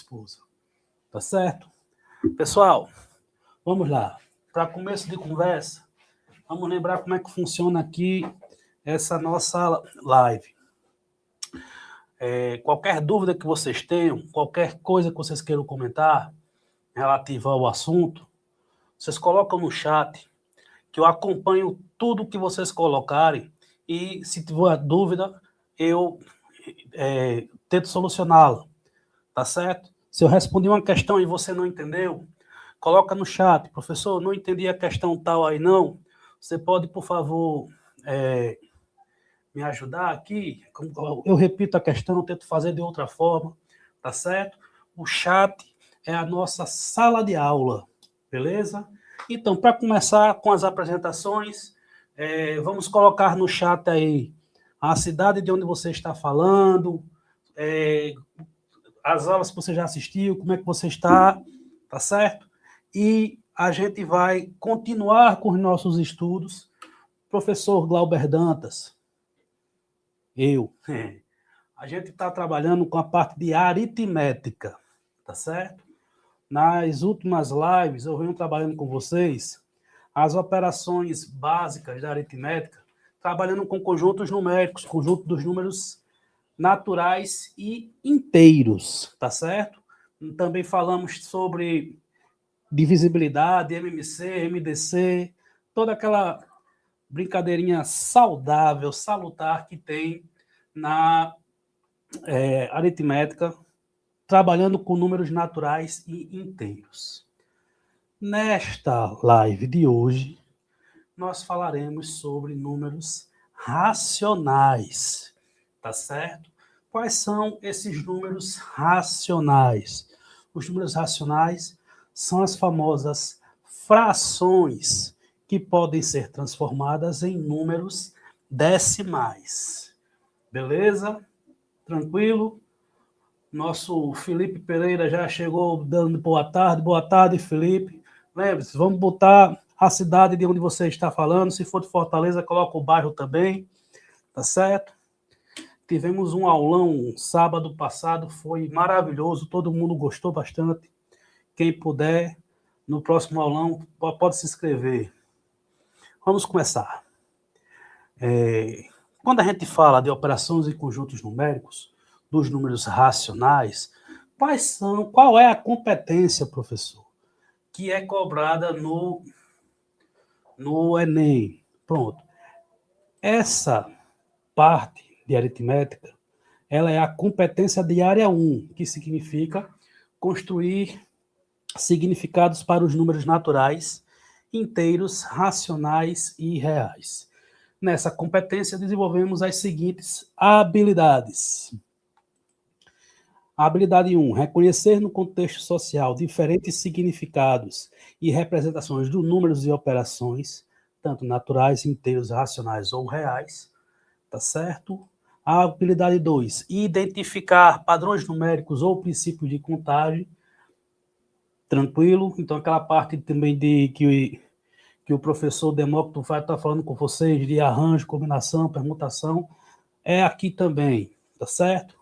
esposa. Tá certo? Pessoal, vamos lá. Para começo de conversa, vamos lembrar como é que funciona aqui essa nossa live. Qualquer dúvida que vocês tenham, qualquer coisa que vocês queiram comentar relativa ao assunto, vocês colocam no chat, que eu acompanho tudo que vocês colocarem e, se tiver dúvida, eu tento solucioná-la, tá certo? Se eu respondi uma questão e você não entendeu, coloca no chat, professor, não entendi a questão tal aí não, você pode, por favor, me ajudar aqui? Eu repito a questão, eu tento fazer de outra forma, tá certo? O chat é a nossa sala de aula, beleza? Então, para começar com as apresentações, vamos colocar no chat aí a cidade de onde você está falando, as aulas que você já assistiu, como é que você está, tá certo? E a gente vai continuar com os nossos estudos. Professor Glauber Dantas, a gente está trabalhando com a parte de aritmética, tá certo? Nas últimas lives, eu venho trabalhando com vocês as operações básicas da aritmética, trabalhando com conjuntos numéricos, conjunto dos números naturais e inteiros, tá certo? Também falamos sobre divisibilidade, MMC, MDC, toda aquela brincadeirinha saudável, salutar que tem na aritmética, trabalhando com números naturais e inteiros. Nesta live de hoje, nós falaremos sobre números racionais, tá certo? Quais são esses números racionais? Os números racionais são as famosas frações que podem ser transformadas em números decimais. Beleza? Tranquilo? Nosso Felipe Pereira já chegou dando boa tarde, Felipe. Lembre-se, vamos botar a cidade de onde você está falando, se for de Fortaleza, coloca o bairro também, tá certo? Tivemos um aulão sábado passado, foi maravilhoso, todo mundo gostou bastante. Quem puder, no próximo aulão, pode se inscrever. Vamos começar. Quando a gente fala de operações e conjuntos numéricos, dos números racionais, qual é a competência, professor, que é cobrada no Enem? Pronto. Essa parte de aritmética, ela é a competência de área 1, que significa construir significados para os números naturais, inteiros, racionais e reais. Nessa competência, desenvolvemos as seguintes habilidades. A habilidade 1, reconhecer no contexto social diferentes significados e representações de números e operações, tanto naturais, inteiros, racionais ou reais, tá certo? A habilidade 2, identificar padrões numéricos ou princípios de contagem, tranquilo? Então, aquela parte também que o professor Demócrito vai estar falando com vocês de arranjo, combinação, permutação, é aqui também, tá certo?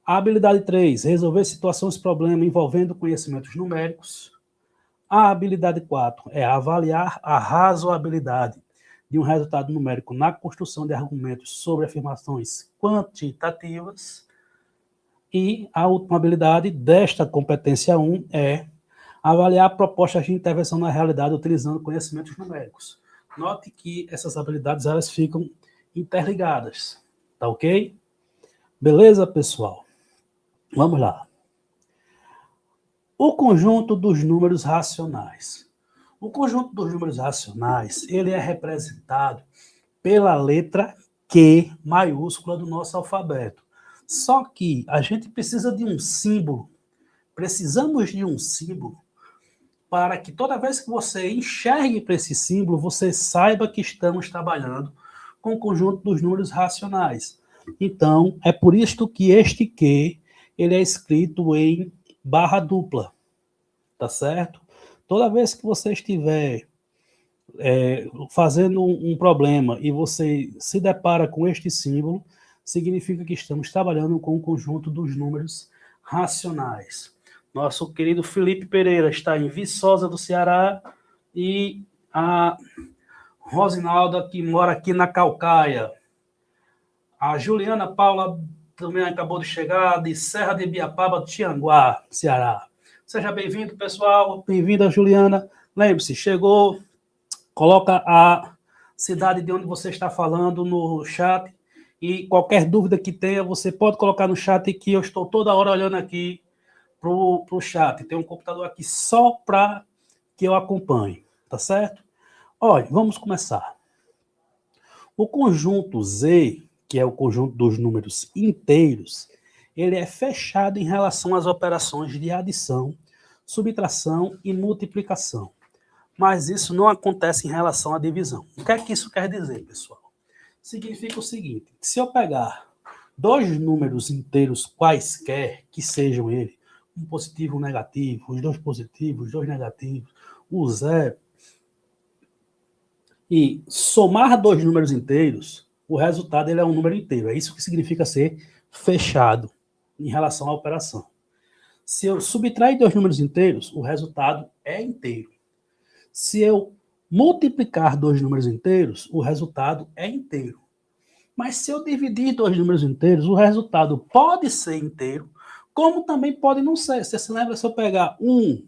A habilidade 3, resolver situações problema envolvendo conhecimentos numéricos. A habilidade 4 é avaliar a razoabilidade de um resultado numérico na construção de argumentos sobre afirmações quantitativas. E a última habilidade desta competência 1 é avaliar propostas de intervenção na realidade utilizando conhecimentos numéricos. Note que essas habilidades elas ficam interligadas, tá ok? Beleza, pessoal? Vamos lá. O conjunto dos números racionais. O conjunto dos números racionais, ele é representado pela letra Q maiúscula do nosso alfabeto. Só que a gente precisa de um símbolo. Precisamos de um símbolo para que toda vez que você enxergue para esse símbolo, você saiba que estamos trabalhando com o conjunto dos números racionais. Então, é por isto que este Q ele é escrito em barra dupla, tá certo? Toda vez que você estiver fazendo um problema e você se depara com este símbolo, significa que estamos trabalhando com o conjunto dos números racionais. Nosso querido Felipe Pereira está em Viçosa do Ceará e a Rosinalda, que mora aqui na Caucaia. A Juliana Paula também acabou de chegar de Serra de Ibiapaba, Tianguá, Ceará. Seja bem-vindo, pessoal. Bem-vinda, Juliana. Lembre-se, chegou, coloca a cidade de onde você está falando no chat e qualquer dúvida que tenha, você pode colocar no chat que eu estou toda hora olhando aqui para o chat. Tem um computador aqui só para que eu acompanhe, tá certo? Olha, vamos começar. O conjunto Z, que é o conjunto dos números inteiros, ele é fechado em relação às operações de adição, subtração e multiplicação. Mas isso não acontece em relação à divisão. O que é que isso quer dizer, pessoal? Significa o seguinte: se eu pegar dois números inteiros quaisquer, que sejam eles, um positivo e um negativo, os dois positivos, os dois negativos, o zero, e somar dois números inteiros, o resultado ele é um número inteiro. É isso que significa ser fechado em relação à operação. Se eu subtrair dois números inteiros, o resultado é inteiro. Se eu multiplicar dois números inteiros, o resultado é inteiro. Mas se eu dividir dois números inteiros, o resultado pode ser inteiro, como também pode não ser. Você se lembra, se eu pegar um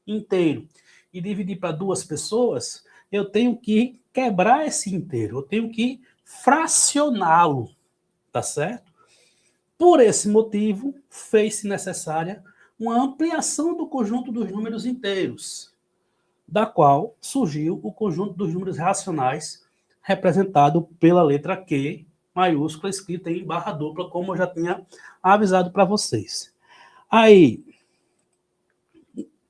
inteiro e dividir para duas pessoas, eu tenho que quebrar esse inteiro, eu tenho que fracioná-lo, tá certo? Por esse motivo, fez-se necessária uma ampliação do conjunto dos números inteiros, da qual surgiu o conjunto dos números racionais, representado pela letra Q maiúscula, escrita em barra dupla, como eu já tinha avisado para vocês. Aí,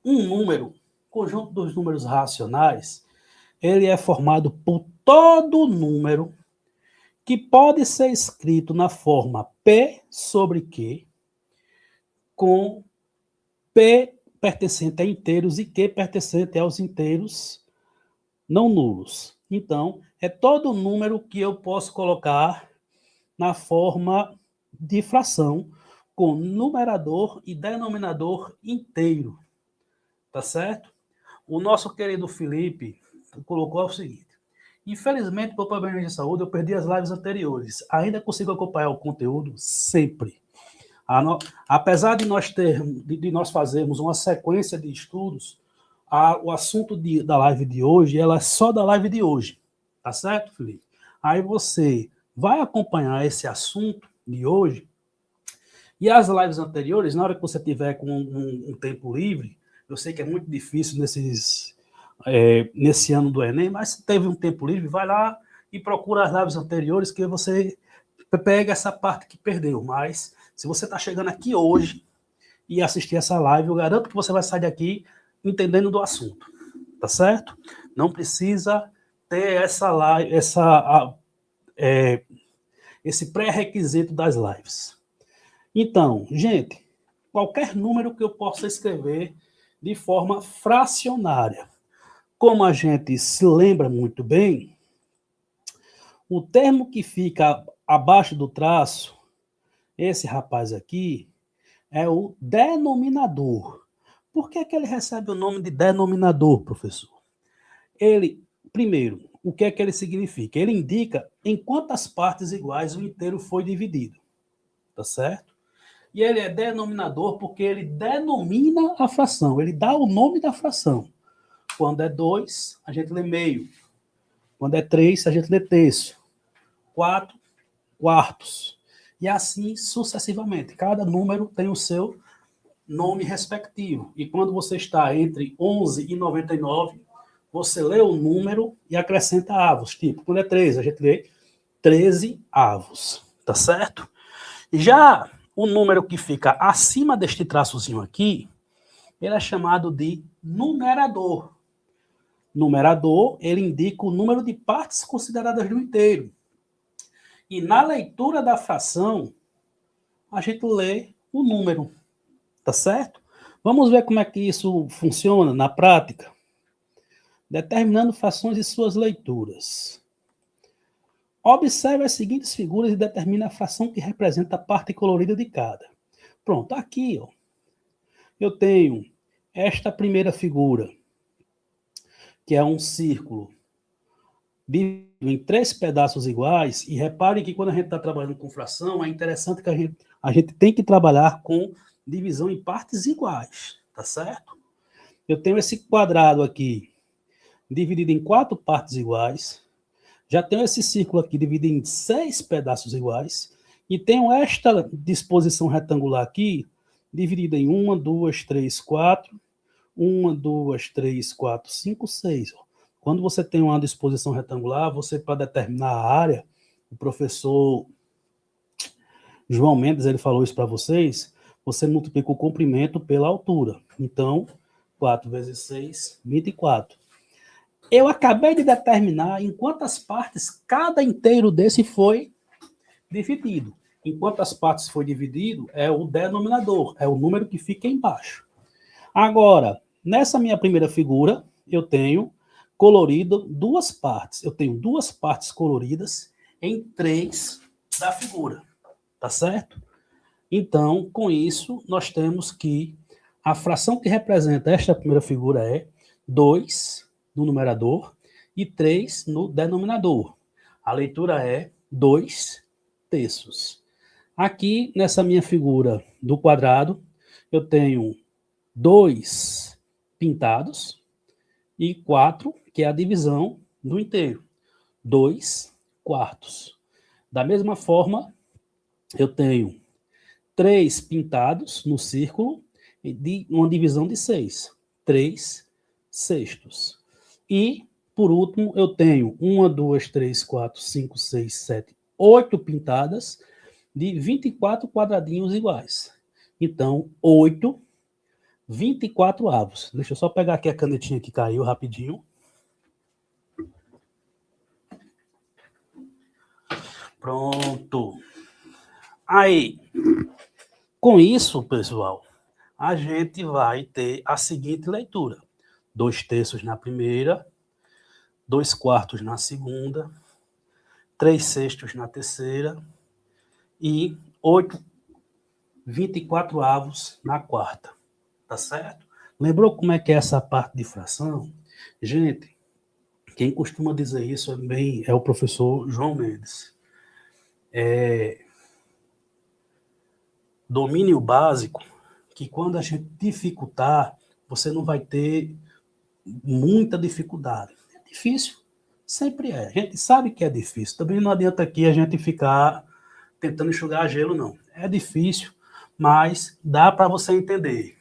um número, conjunto dos números racionais, ele é formado por todo número que pode ser escrito na forma P sobre Q, com P pertencente a inteiros e Q pertencente aos inteiros não nulos. Então, é todo número que eu posso colocar na forma de fração, com numerador e denominador inteiro. Tá certo? O nosso querido Felipe colocou o seguinte: infelizmente, por problemas de saúde, eu perdi as lives anteriores. Ainda consigo acompanhar o conteúdo sempre. Apesar de nós fazermos uma sequência de estudos, o assunto da live de hoje, ela é só da live de hoje. Tá certo, Felipe? Aí você vai acompanhar esse assunto de hoje e as lives anteriores, na hora que você tiver com um tempo livre, eu sei que é muito difícil nesse ano do Enem, mas se teve um tempo livre, vai lá e procura as lives anteriores que você pega essa parte que perdeu. Mas se você está chegando aqui hoje e assistir essa live, eu garanto que você vai sair daqui entendendo do assunto, tá certo? Não precisa ter esse pré-requisito das lives. Então, gente, qualquer número que eu possa escrever de forma fracionária. Como a gente se lembra muito bem, o termo que fica abaixo do traço, esse rapaz aqui, é o denominador. Por que ele recebe o nome de denominador, professor? Primeiro, o que é que ele significa? Ele indica em quantas partes iguais o inteiro foi dividido. Tá certo? E ele é denominador porque ele denomina a fração, ele dá o nome da fração. Quando é 2, a gente lê meio. Quando é 3, a gente lê terço. 4, quartos. E assim sucessivamente. Cada número tem o seu nome respectivo. E quando você está entre 11 e 99, você lê o número e acrescenta avos. Tipo, quando é 13, a gente lê 13 avos. Tá certo? Já o número que fica acima deste traçozinho aqui, ele é chamado de numerador. Numerador, ele indica o número de partes consideradas do inteiro. E na leitura da fração, a gente lê o número. Tá certo? Vamos ver como é que isso funciona na prática. Determinando frações e suas leituras. Observe as seguintes figuras e determine a fração que representa a parte colorida de cada. Pronto, aqui, ó, eu tenho esta primeira figura, que é um círculo dividido em 3 pedaços iguais, e repare que quando a gente está trabalhando com fração, é interessante que a gente tem que trabalhar com divisão em partes iguais, tá certo? Eu tenho esse quadrado aqui, dividido em 4 partes iguais, já tenho esse círculo aqui dividido em 6 pedaços iguais, e tenho esta disposição retangular aqui, dividida em 1, 2, 3, 4, 1, 2, 3, 4, 5, 6. Quando você tem uma disposição retangular, você, para determinar a área, o professor João Mendes, ele falou isso para vocês, você multiplica o comprimento pela altura. Então, 4 vezes 6, 24. Eu acabei de determinar em quantas partes cada inteiro desse foi dividido. Em quantas partes foi dividido é o denominador, é o número que fica embaixo. Agora, nessa minha primeira figura, eu tenho colorido 2 partes. Eu tenho 2 partes coloridas em 3 da figura, tá certo? Então, com isso, nós temos que a fração que representa esta primeira figura é 2 no numerador e 3 no denominador. A leitura é 2 terços. Aqui, nessa minha figura do quadrado, eu tenho 2 pintados e 4, que é a divisão do inteiro. 2 quartos. Da mesma forma, eu tenho 3 pintados no círculo e uma divisão de 6. 3 sextos. E, por último, eu tenho 1, 2, 3, 4, 5, 6, 7, 8 pintadas de 24 quadradinhos iguais. Então, 8, 24 avos. Deixa eu só pegar aqui a canetinha que caiu rapidinho. Pronto. Aí, com isso, pessoal, a gente vai ter a seguinte leitura: 2 terços na primeira, 2 quartos na segunda, 3 sextos na terceira e 24 avos na quarta. Tá certo? Lembrou como é que é essa parte de fração? Gente, quem costuma dizer isso é o professor João Mendes. Domínio básico, que quando a gente dificultar, você não vai ter muita dificuldade. É difícil, sempre é. A gente sabe que é difícil. Também não adianta aqui a gente ficar tentando enxugar gelo, não. É difícil, mas dá para você entender.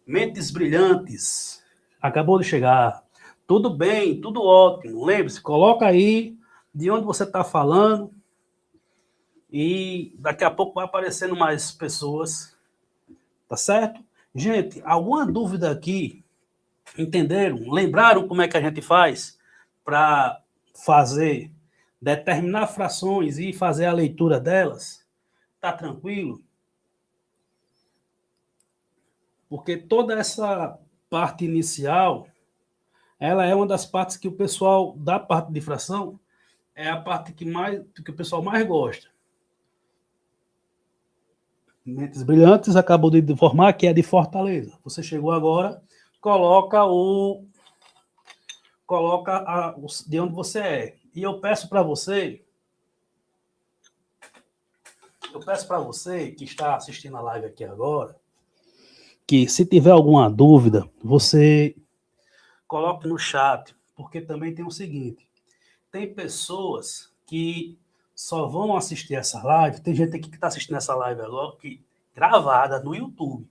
Mentes brilhantes, acabou de chegar. Tudo bem, tudo ótimo. Lembre-se, coloca aí de onde você está falando e daqui a pouco vai aparecendo mais pessoas, tá certo? Gente, alguma dúvida aqui? Entenderam? Lembraram como é que a gente faz para fazer, determinar frações e fazer a leitura delas? Tá tranquilo? Porque toda essa parte inicial, ela é uma das partes que o pessoal da parte de fração é a parte que o pessoal mais gosta. Mentes Brilhantes acabou de informar que é de Fortaleza. Você chegou agora, coloca de onde você é. E eu peço para você que está assistindo a live aqui agora, que se tiver alguma dúvida, você coloque no chat, porque também tem o seguinte, tem pessoas que só vão assistir essa live, tem gente aqui que está assistindo essa live agora, gravada no YouTube,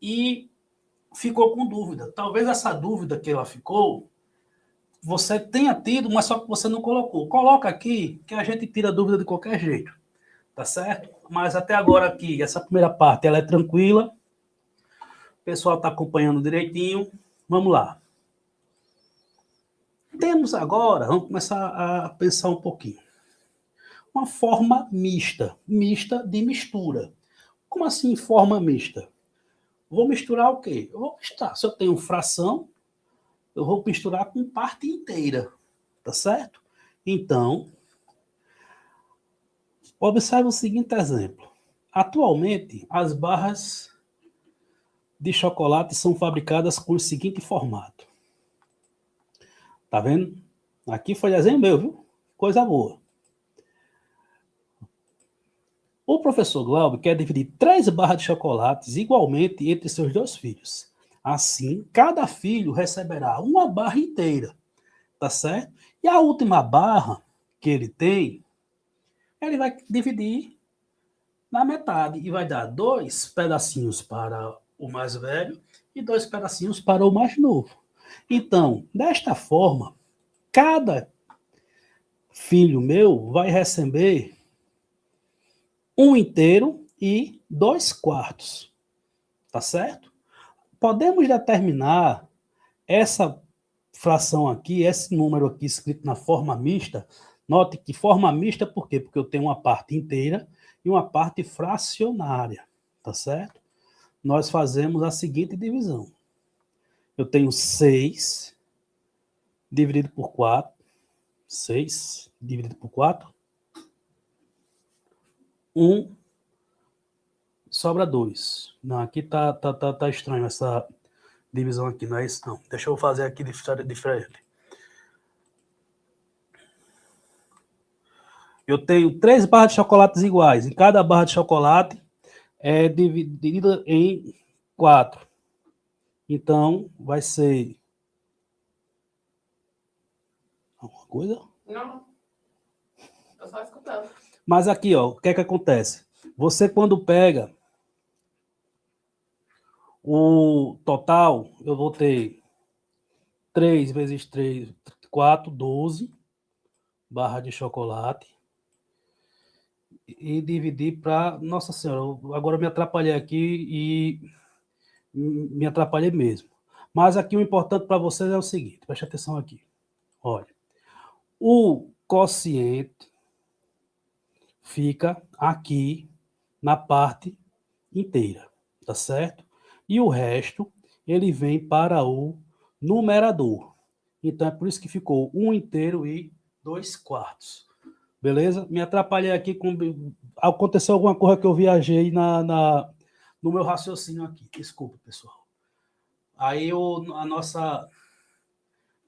e ficou com dúvida. Talvez essa dúvida que ela ficou, você tenha tido, mas só que você não colocou. Coloca aqui, que a gente tira a dúvida de qualquer jeito, tá certo? Mas até agora aqui, essa primeira parte, ela é tranquila, o pessoal está acompanhando direitinho, vamos lá. Temos agora, vamos começar a pensar um pouquinho. Uma forma mista de mistura. Como assim forma mista? Vou misturar o quê? Eu vou misturar. Se eu tenho fração, eu vou misturar com parte inteira, tá certo? Então, observe o seguinte exemplo. Atualmente, as barras de chocolate são fabricadas com o seguinte formato. Tá vendo? Aqui foi desenho meu, viu? Coisa boa. O professor Glauber quer dividir 3 barras de chocolates igualmente entre seus 2 filhos. Assim, cada filho receberá uma barra inteira, tá certo? E a última barra que ele tem, ele vai dividir na metade e vai dar 2 pedacinhos para o mais velho e 2 pedacinhos para o mais novo. Então, desta forma, cada filho meu vai receber um inteiro e 2 quartos, tá certo? Podemos determinar essa fração aqui, esse número aqui escrito na forma mista. Note que forma mista por quê? Porque eu tenho uma parte inteira e uma parte fracionária, tá certo? Nós fazemos a seguinte divisão. Eu tenho 6 dividido por 4. 6 dividido por 4. 1 sobra 2. Não, aqui tá estranho essa divisão aqui, não é isso não. Deixa eu fazer aqui diferente. Eu tenho 3 barras de chocolates iguais. E cada barra de chocolate é dividida em 4. Então, vai ser... Alguma coisa? Não. Tô só escutando. Mas aqui, ó, o que é que acontece? Você, quando pega o total, eu vou ter 3 vezes 3, 4, 12 barras de chocolate. E dividir para... Nossa Senhora, agora eu me atrapalhei aqui e me atrapalhei mesmo. Mas aqui o importante para vocês é o seguinte, preste atenção aqui. Olha, o quociente fica aqui na parte inteira, tá certo? E o resto, ele vem para o numerador. Então, é por isso que ficou 1 inteiro e 2 quartos. Beleza? Me atrapalhei aqui com... Aconteceu alguma coisa que eu viajei no meu raciocínio aqui. Desculpa, pessoal. Aí a nossa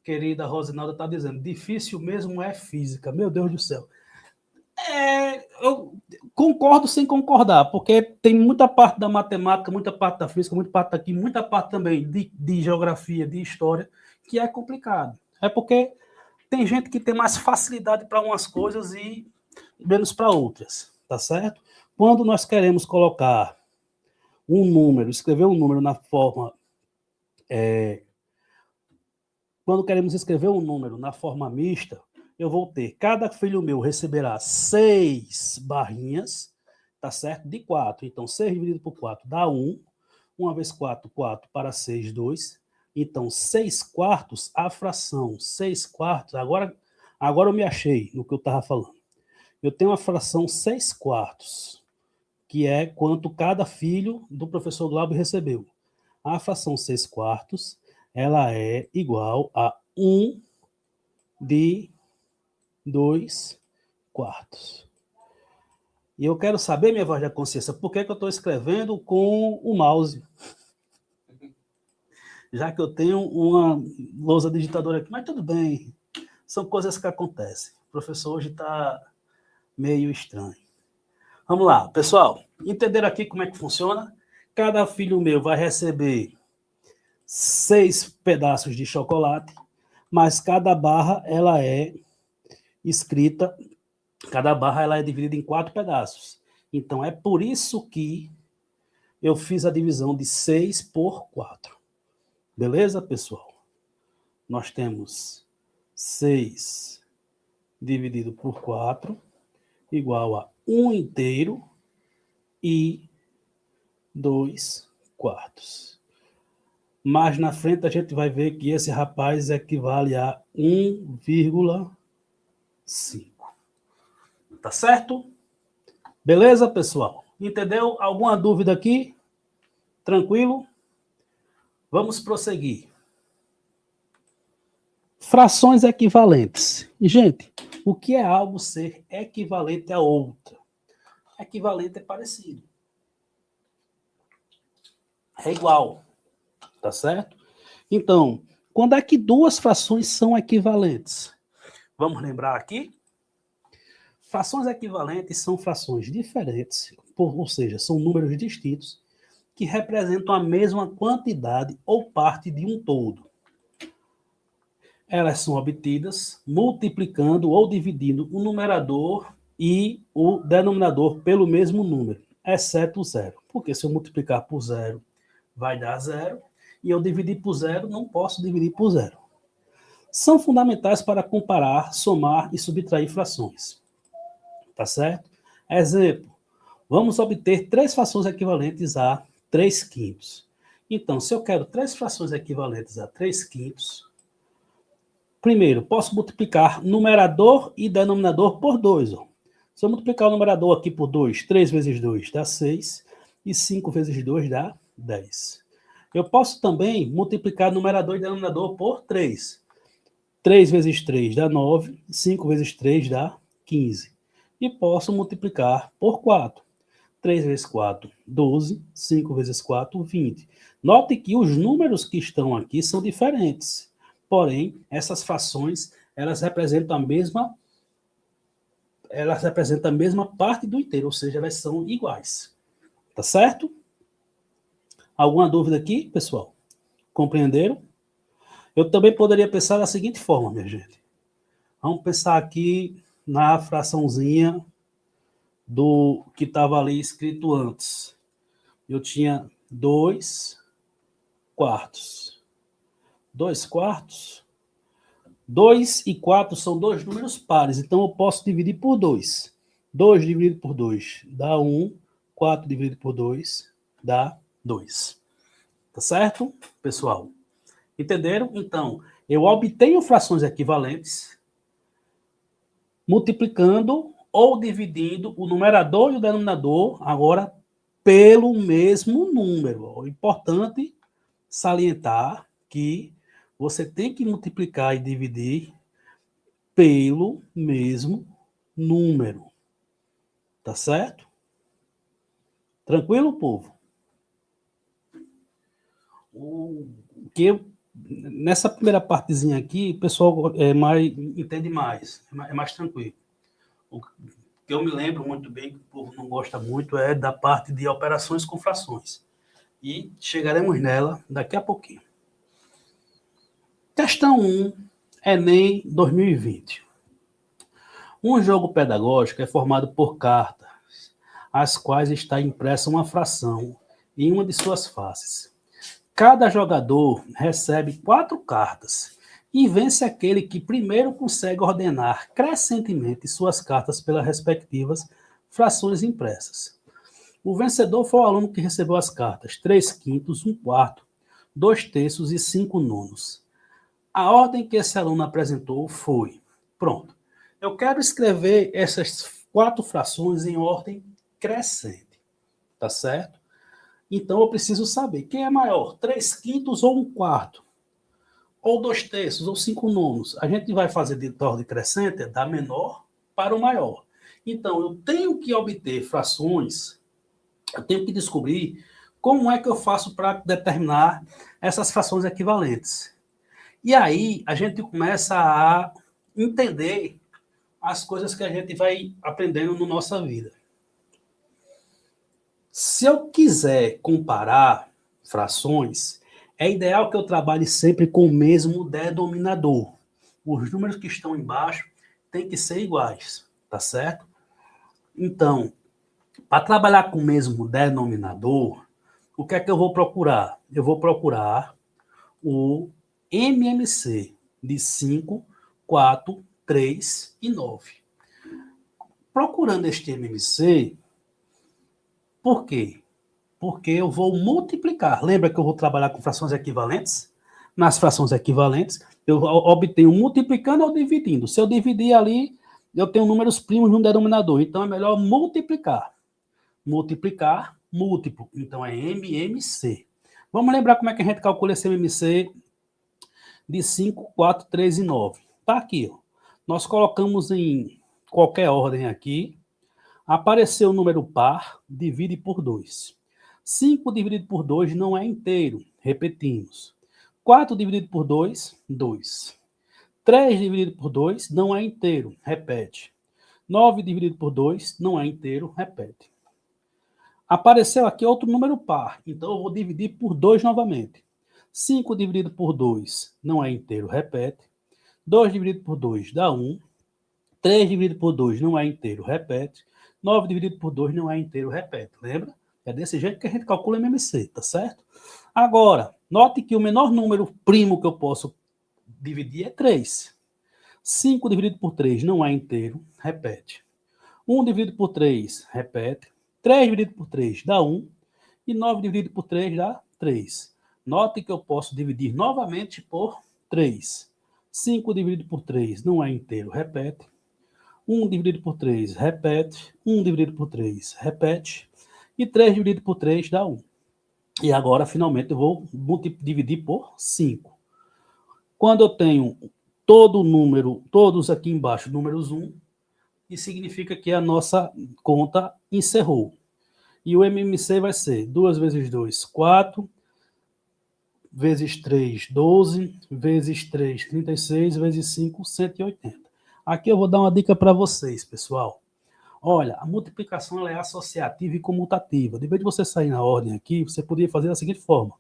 querida Rosinalda está dizendo, difícil mesmo é física. Meu Deus do céu. Eu concordo sem concordar, porque tem muita parte da matemática, muita parte da física, muita parte daqui, muita parte também de geografia, de história, que é complicado. É porque tem gente que tem mais facilidade para umas coisas e menos para outras, tá certo? Quando nós queremos colocar um número, escrever um número na forma... Quando queremos escrever um número na forma mista, eu vou ter, cada filho meu receberá 6 barrinhas, tá certo? De 4. Então, 6 dividido por 4 dá 1. 1 vezes 4, 4 para 6, 2. Então, 6 quartos, a fração 6 quartos, agora eu me achei no que eu estava falando. Eu tenho a fração 6 quartos, que é quanto cada filho do professor Glauber recebeu. A fração 6 quartos, ela é igual a 1 de 2 quartos. E eu quero saber, minha voz da consciência, por que eu estou escrevendo com o mouse? Já que eu tenho uma lousa digitadora aqui, mas tudo bem, são coisas que acontecem. O professor hoje está meio estranho. Vamos lá, pessoal, entenderam aqui como é que funciona? Cada filho meu vai receber 6 pedaços de chocolate, mas cada barra ela é escrita, cada barra ela é dividida em 4 pedaços. Então, é por isso que eu fiz a divisão de 6 por 4. Beleza, pessoal? Nós temos 6 dividido por 4 igual a 1 inteiro e 2 quartos. Mas na frente a gente vai ver que esse rapaz equivale a 1,5. Tá certo? Beleza, pessoal? Entendeu? Alguma dúvida aqui? Tranquilo? Vamos prosseguir. Frações equivalentes. Gente, o que é algo ser equivalente a outra? Equivalente é parecido. é igual. Tá certo? Então, quando é que duas frações são equivalentes? Vamos lembrar aqui? Frações equivalentes são frações diferentes, ou seja, são números distintos, que representam a mesma quantidade ou parte de um todo. Elas são obtidas multiplicando ou dividindo o numerador e o denominador pelo mesmo número, exceto o zero. Porque se eu multiplicar por zero, vai dar zero, e eu dividir por zero, não posso dividir por zero. São fundamentais para comparar, somar e subtrair frações. Tá certo? Exemplo, vamos obter 3 frações equivalentes a 3 quintos. Então, se eu quero 3 frações equivalentes a 3 quintos, primeiro, posso multiplicar numerador e denominador por 2. Se eu multiplicar o numerador aqui por 2, 3 vezes 2 dá 6, e 5 vezes 2 dá 10. Eu posso também multiplicar numerador e denominador por 3. 3 vezes 3 dá 9, 5 vezes 3 dá 15. E posso multiplicar por 4. 3 vezes 4, 12. 5 vezes 4, 20. Note que os números que estão aqui são diferentes. Porém, essas frações, elas representam a mesma parte do inteiro, ou seja, elas são iguais. Tá certo? Alguma dúvida aqui, pessoal? Compreenderam? Eu também poderia pensar da seguinte forma, minha gente. Vamos pensar aqui na fraçãozinha do que estava ali escrito antes. Eu tinha 2 quartos. 2 quartos. 2 e 4 são dois números pares, então eu posso dividir por 2. 2 dividido por 2 dá 1. 4 dividido por 2 dá 2. Tá certo, pessoal? Entenderam? Então, eu obtenho frações equivalentes multiplicando ou dividindo o numerador e o denominador, agora, pelo mesmo número. É importante salientar que você tem que multiplicar e dividir pelo mesmo número. Tá certo? Tranquilo, povo? Nessa primeira partezinha aqui, o pessoal entende mais, é mais tranquilo. O que eu me lembro muito bem, que o povo não gosta muito, é da parte de operações com frações. E chegaremos nela daqui a pouquinho. Questão 1, Enem 2020. Um jogo pedagógico é formado por cartas, as quais está impressa uma fração em uma de suas faces. Cada jogador recebe 4 cartas e vence aquele que primeiro consegue ordenar crescentemente suas cartas pelas respectivas frações impressas. O vencedor foi o aluno que recebeu as cartas 3 quintos, 1 quarto, 2 terços e 5 nonos. A ordem que esse aluno apresentou foi... Pronto. Eu quero escrever essas 4 frações em ordem crescente. Tá certo? Então, eu preciso saber quem é maior, 3 quintos ou 1 quarto? Ou 2 terços, ou 5 nonos? A gente vai fazer de ordem crescente, da menor para o maior. Então, eu tenho que obter frações, eu tenho que descobrir como é que eu faço para determinar essas frações equivalentes. E aí, a gente começa a entender as coisas que a gente vai aprendendo na nossa vida. Se eu quiser comparar frações, é ideal que eu trabalhe sempre com o mesmo denominador. Os números que estão embaixo têm que ser iguais, tá certo? Então, para trabalhar com o mesmo denominador, o que é que eu vou procurar? Eu vou procurar o MMC de 5, 4, 3 e 9. Procurando este MMC, por quê? Porque eu vou multiplicar. Lembra que eu vou trabalhar com frações equivalentes? Nas frações equivalentes, eu obtenho multiplicando ou dividindo. Se eu dividir ali, eu tenho números primos no denominador. Então, é melhor multiplicar. Multiplicar, múltiplo. Então, é MMC. Vamos lembrar como é que a gente calcula esse MMC de 5, 4, 3 e 9. Tá aqui, ó. Nós colocamos em qualquer ordem aqui. Apareceu o número par, divide por 2. 5 dividido por 2 não é inteiro. Repetimos. 4 dividido por 2, 2. 3 dividido por 2 não é inteiro. Repete. 9 dividido por 2 não é inteiro. Repete. Apareceu aqui outro número par. Então, eu vou dividir por 2 novamente. 5 dividido por 2 não é inteiro. Repete. 2 dividido por 2 dá 1. 3 dividido por 2 não é inteiro. Repete. 9 dividido por 2 não é inteiro. Repete. Lembra? É desse jeito que a gente calcula MMC, tá certo? Agora, note que o menor número primo que eu posso dividir é 3. 5 dividido por 3 não é inteiro. Repete. 1 dividido por 3, repete. 3 dividido por 3 dá 1. E 9 dividido por 3 dá 3. Note que eu posso dividir novamente por 3. 5 dividido por 3 não é inteiro. Repete. 1 dividido por 3, repete. 1 dividido por 3, repete. E 3 dividido por 3 dá 1. E agora, finalmente, eu vou dividir por 5. Quando eu tenho todo número, todos aqui embaixo, números 1, isso significa que a nossa conta encerrou. E o MMC vai ser 2 vezes 2, 4, vezes 3, 12, vezes 3, 36, vezes 5, 180. Aqui eu vou dar uma dica para vocês, pessoal. Olha, a multiplicação ela é associativa e comutativa. De vez de você sair na ordem aqui, você poderia fazer da seguinte forma.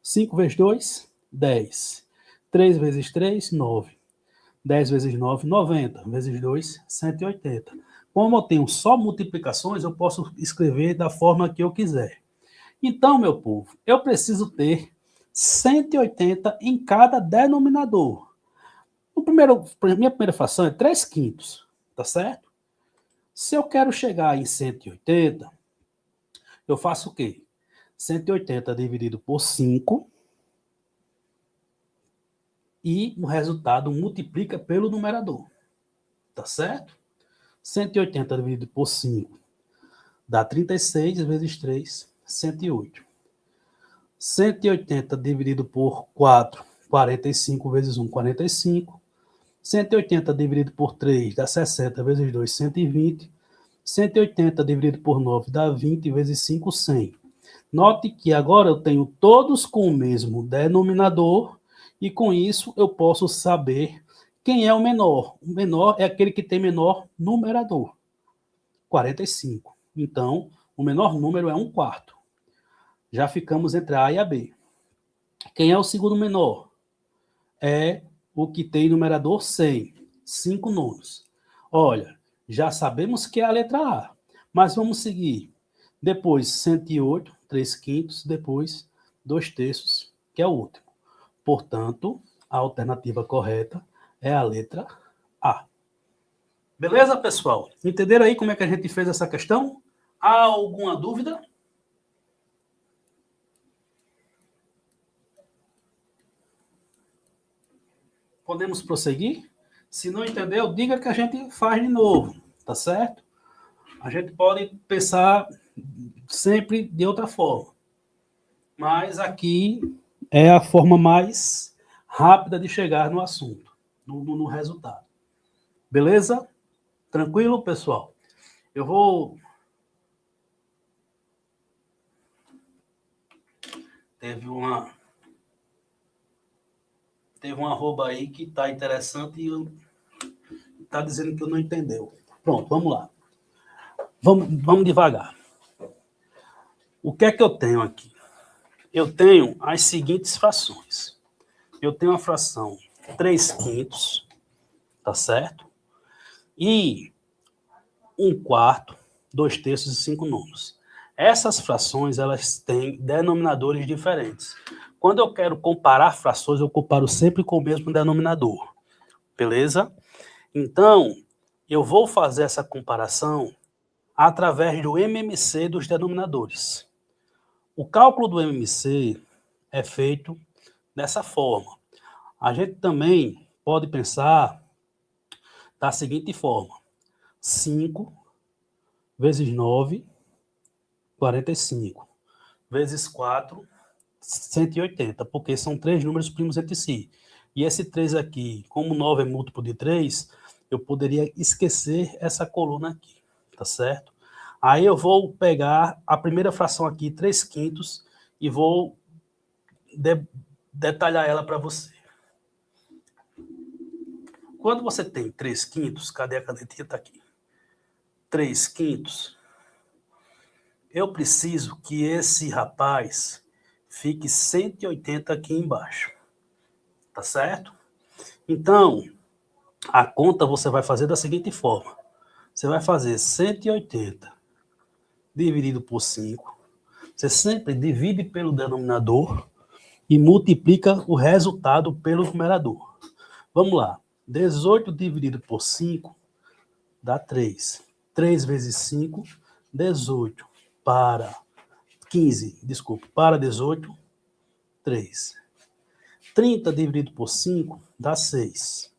5 vezes 2, 10. 3 vezes 3, 9. 10 vezes 9, 90. Vezes 2, 180. Como eu tenho só multiplicações, eu posso escrever da forma que eu quiser. Então, meu povo, eu preciso ter 180 em cada denominador. Minha primeira fração é 3 quintos, tá certo? Se eu quero chegar em 180, eu faço o quê? 180 dividido por 5 e o resultado multiplica pelo numerador. Tá certo? 180 dividido por 5 dá 36 vezes 3, 108. 180 dividido por 4, 45 vezes 1, 45. 180 dividido por 3 dá 60 vezes 2, 120. 180 dividido por 9 dá 20 vezes 5, 100. Note que agora eu tenho todos com o mesmo denominador e com isso eu posso saber quem é o menor. O menor é aquele que tem menor numerador, 45. Então, o menor número é 1/4. Já ficamos entre a A e a B. Quem é o segundo menor? É o que tem numerador 100, 5 nonos. Olha, já sabemos que é a letra A, mas vamos seguir. Depois 108, 3 quintos, depois 2 terços, que é o último. Portanto, a alternativa correta é a letra A. Beleza, pessoal? Entenderam aí como é que a gente fez essa questão? Há alguma dúvida? Podemos prosseguir? Se não entendeu, diga que a gente faz de novo, tá certo? A gente pode pensar sempre de outra forma. Mas aqui é a forma mais rápida de chegar no assunto, no resultado. Beleza? Tranquilo, pessoal? Eu vou... Teve uma arroba aí que tá interessante e tá dizendo que eu não entendeu. Pronto, vamos lá. Vamos devagar. O que é que eu tenho aqui? Eu tenho as seguintes frações. Eu tenho a fração 3 quintos, tá certo? E 1/4, 2 terços e 5 nonos. Essas frações, elas têm denominadores diferentes. Quando eu quero comparar frações, eu comparo sempre com o mesmo denominador. Beleza? Então, eu vou fazer essa comparação através do MMC dos denominadores. O cálculo do MMC é feito dessa forma. A gente também pode pensar da seguinte forma. 5 vezes 9, 45. Vezes 4, 180, porque são 3 números primos entre si. E esse 3 aqui, como 9 é múltiplo de 3, eu poderia esquecer essa coluna aqui, tá certo? Aí eu vou pegar a primeira fração aqui, 3/5, e vou detalhar ela para você. Quando você tem 3/5, cadê a canetinha? Está aqui. 3/5, eu preciso que esse rapaz fique 180 aqui embaixo. Tá certo? Então, a conta você vai fazer da seguinte forma. Você vai fazer 180 dividido por 5. Você sempre divide pelo denominador e multiplica o resultado pelo numerador. Vamos lá. 18 dividido por 5 dá 3. 3 vezes 5, 18. Para 15, desculpe, para 18, 3. 30 dividido por 5 dá 6.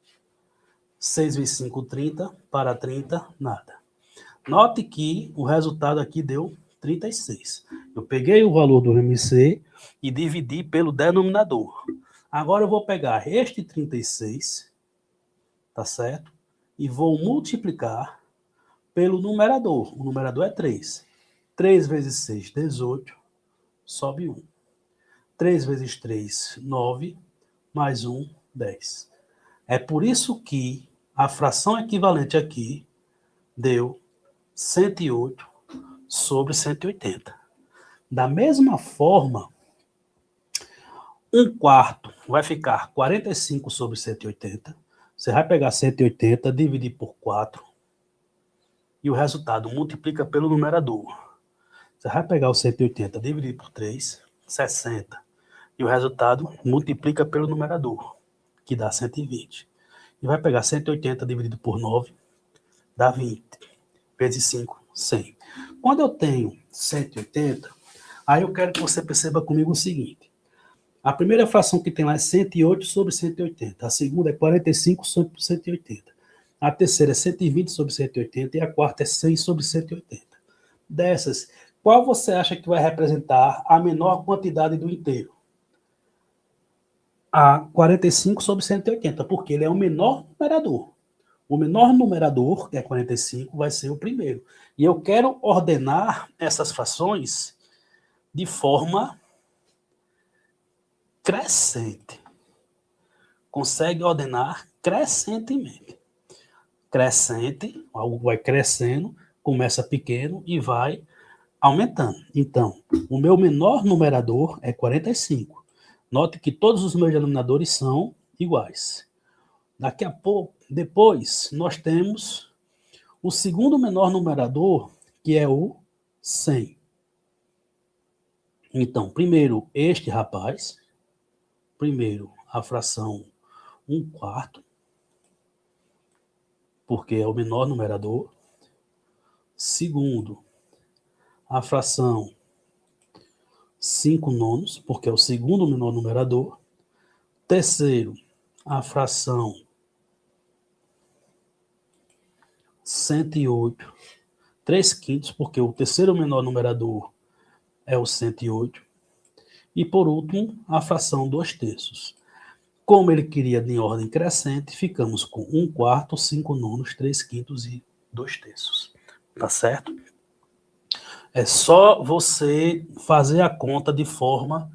6 vezes 5, 30. Para 30, nada. Note que o resultado aqui deu 36. Eu peguei o valor do MC e dividi pelo denominador. Agora eu vou pegar este 36, tá certo? E vou multiplicar pelo numerador. O numerador é 3. 3 vezes 6, 18. Sobe 1. 3 vezes 3, 9. Mais 1, 10. É por isso que a fração equivalente aqui deu 108 sobre 180. Da mesma forma, 1/4 vai ficar 45 sobre 180. Você vai pegar 180, dividir por 4, e o resultado multiplica pelo numerador. Você vai pegar o 180, dividir por 3, 60. E o resultado multiplica pelo numerador, que dá 120. E vai pegar 180 dividido por 9, dá 20. Vezes 5, 100. Quando eu tenho 180, aí eu quero que você perceba comigo o seguinte. A primeira fração que tem lá é 108 sobre 180. A segunda é 45 sobre 180. A terceira é 120 sobre 180. E a quarta é 100 sobre 180. Dessas, qual você acha que vai representar a menor quantidade do inteiro? A 45 sobre 180, porque ele é o menor numerador. O menor numerador, que é 45, vai ser o primeiro. E eu quero ordenar essas frações de forma crescente. Consegue ordenar crescentemente. Crescente, algo vai crescendo, começa pequeno e vai aumentando. Então, o meu menor numerador é 45. Note que todos os meus denominadores são iguais. Daqui a pouco, depois, nós temos o segundo menor numerador, que é o 100. Então, primeiro este rapaz, primeiro a fração 1/4, porque é o menor numerador. Segundo, a fração 5/9, porque é o segundo menor numerador. Terceiro, a fração 108, 3/5, porque o terceiro menor numerador é o 108. E por último, a fração 2/3. Como ele queria em ordem crescente, ficamos com 1/4, 5/9, 3/5 e 2/3. Tá certo? É só você fazer a conta de forma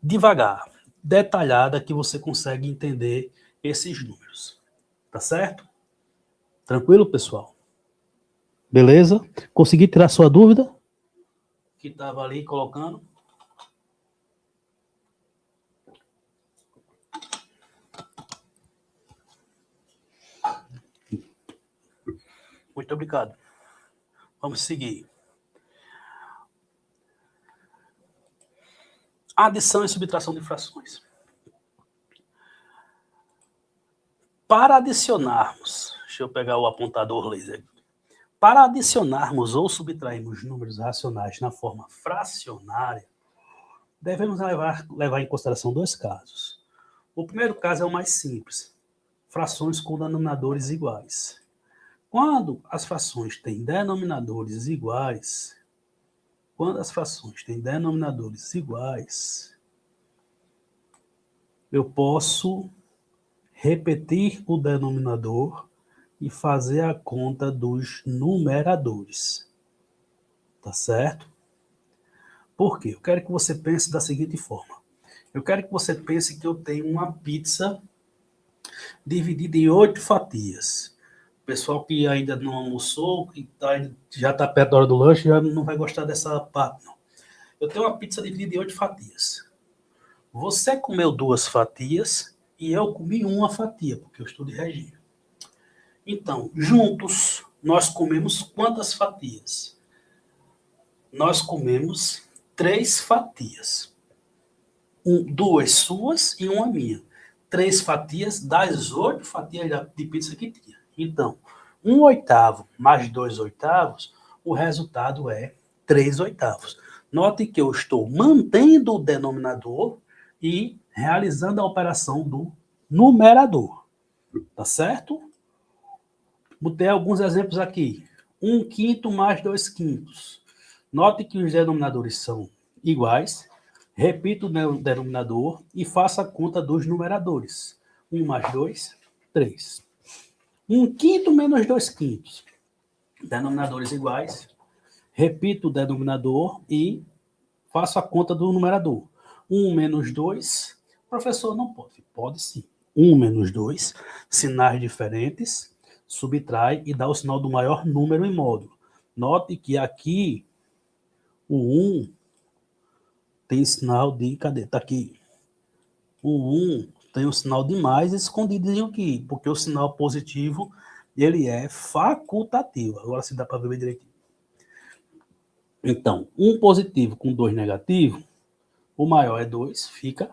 devagar, detalhada, que você consegue entender esses números. Tá certo? Tranquilo, pessoal? Beleza? Consegui tirar sua dúvida? Que estava ali colocando. Muito obrigado. Vamos seguir. Adição e subtração de frações. Para adicionarmos, deixa eu pegar o apontador laser. Para adicionarmos ou subtrairmos números racionais na forma fracionária, devemos levar em consideração dois casos. O primeiro caso é o mais simples, frações com denominadores iguais. Quando as frações têm denominadores iguais, eu posso repetir o denominador e fazer a conta dos numeradores. Tá certo? Por quê? Eu quero que você pense da seguinte forma. Eu quero que você pense que eu tenho uma pizza dividida em 8 fatias. O pessoal que ainda não almoçou, que já está perto da hora do lanche, já não vai gostar dessa parte, não. Eu tenho uma pizza dividida em 8 fatias. Você comeu 2 fatias e eu comi uma fatia, porque eu estou de regime. Então, juntos, nós comemos quantas fatias? Nós comemos 3 fatias. 2 suas e uma minha. 3 fatias das 8 fatias de pizza que tinha. Então, 1/8 mais 2/8, o resultado é 3/8. Note que eu estou mantendo o denominador e realizando a operação do numerador. Tá certo? Botei alguns exemplos aqui. 1/5 mais 2/5. Note que os denominadores são iguais. Repito o denominador e faça a conta dos numeradores. 1 mais 2, 3. 1/5 menos 2/5. Denominadores iguais. Repito o denominador e faço a conta do numerador. 1 menos 2. Professor, não pode. Pode sim. 1 menos 2. Sinais diferentes. Subtrai e dá o sinal do maior número em módulo. Note que aqui o 1 tem sinal de... Cadê? Tá aqui. O 1 tem um sinal de mais escondido aqui, porque o sinal positivo ele é facultativo. Agora se dá para ver bem direitinho. Então, 1 positivo com 2 negativo, o maior é 2, fica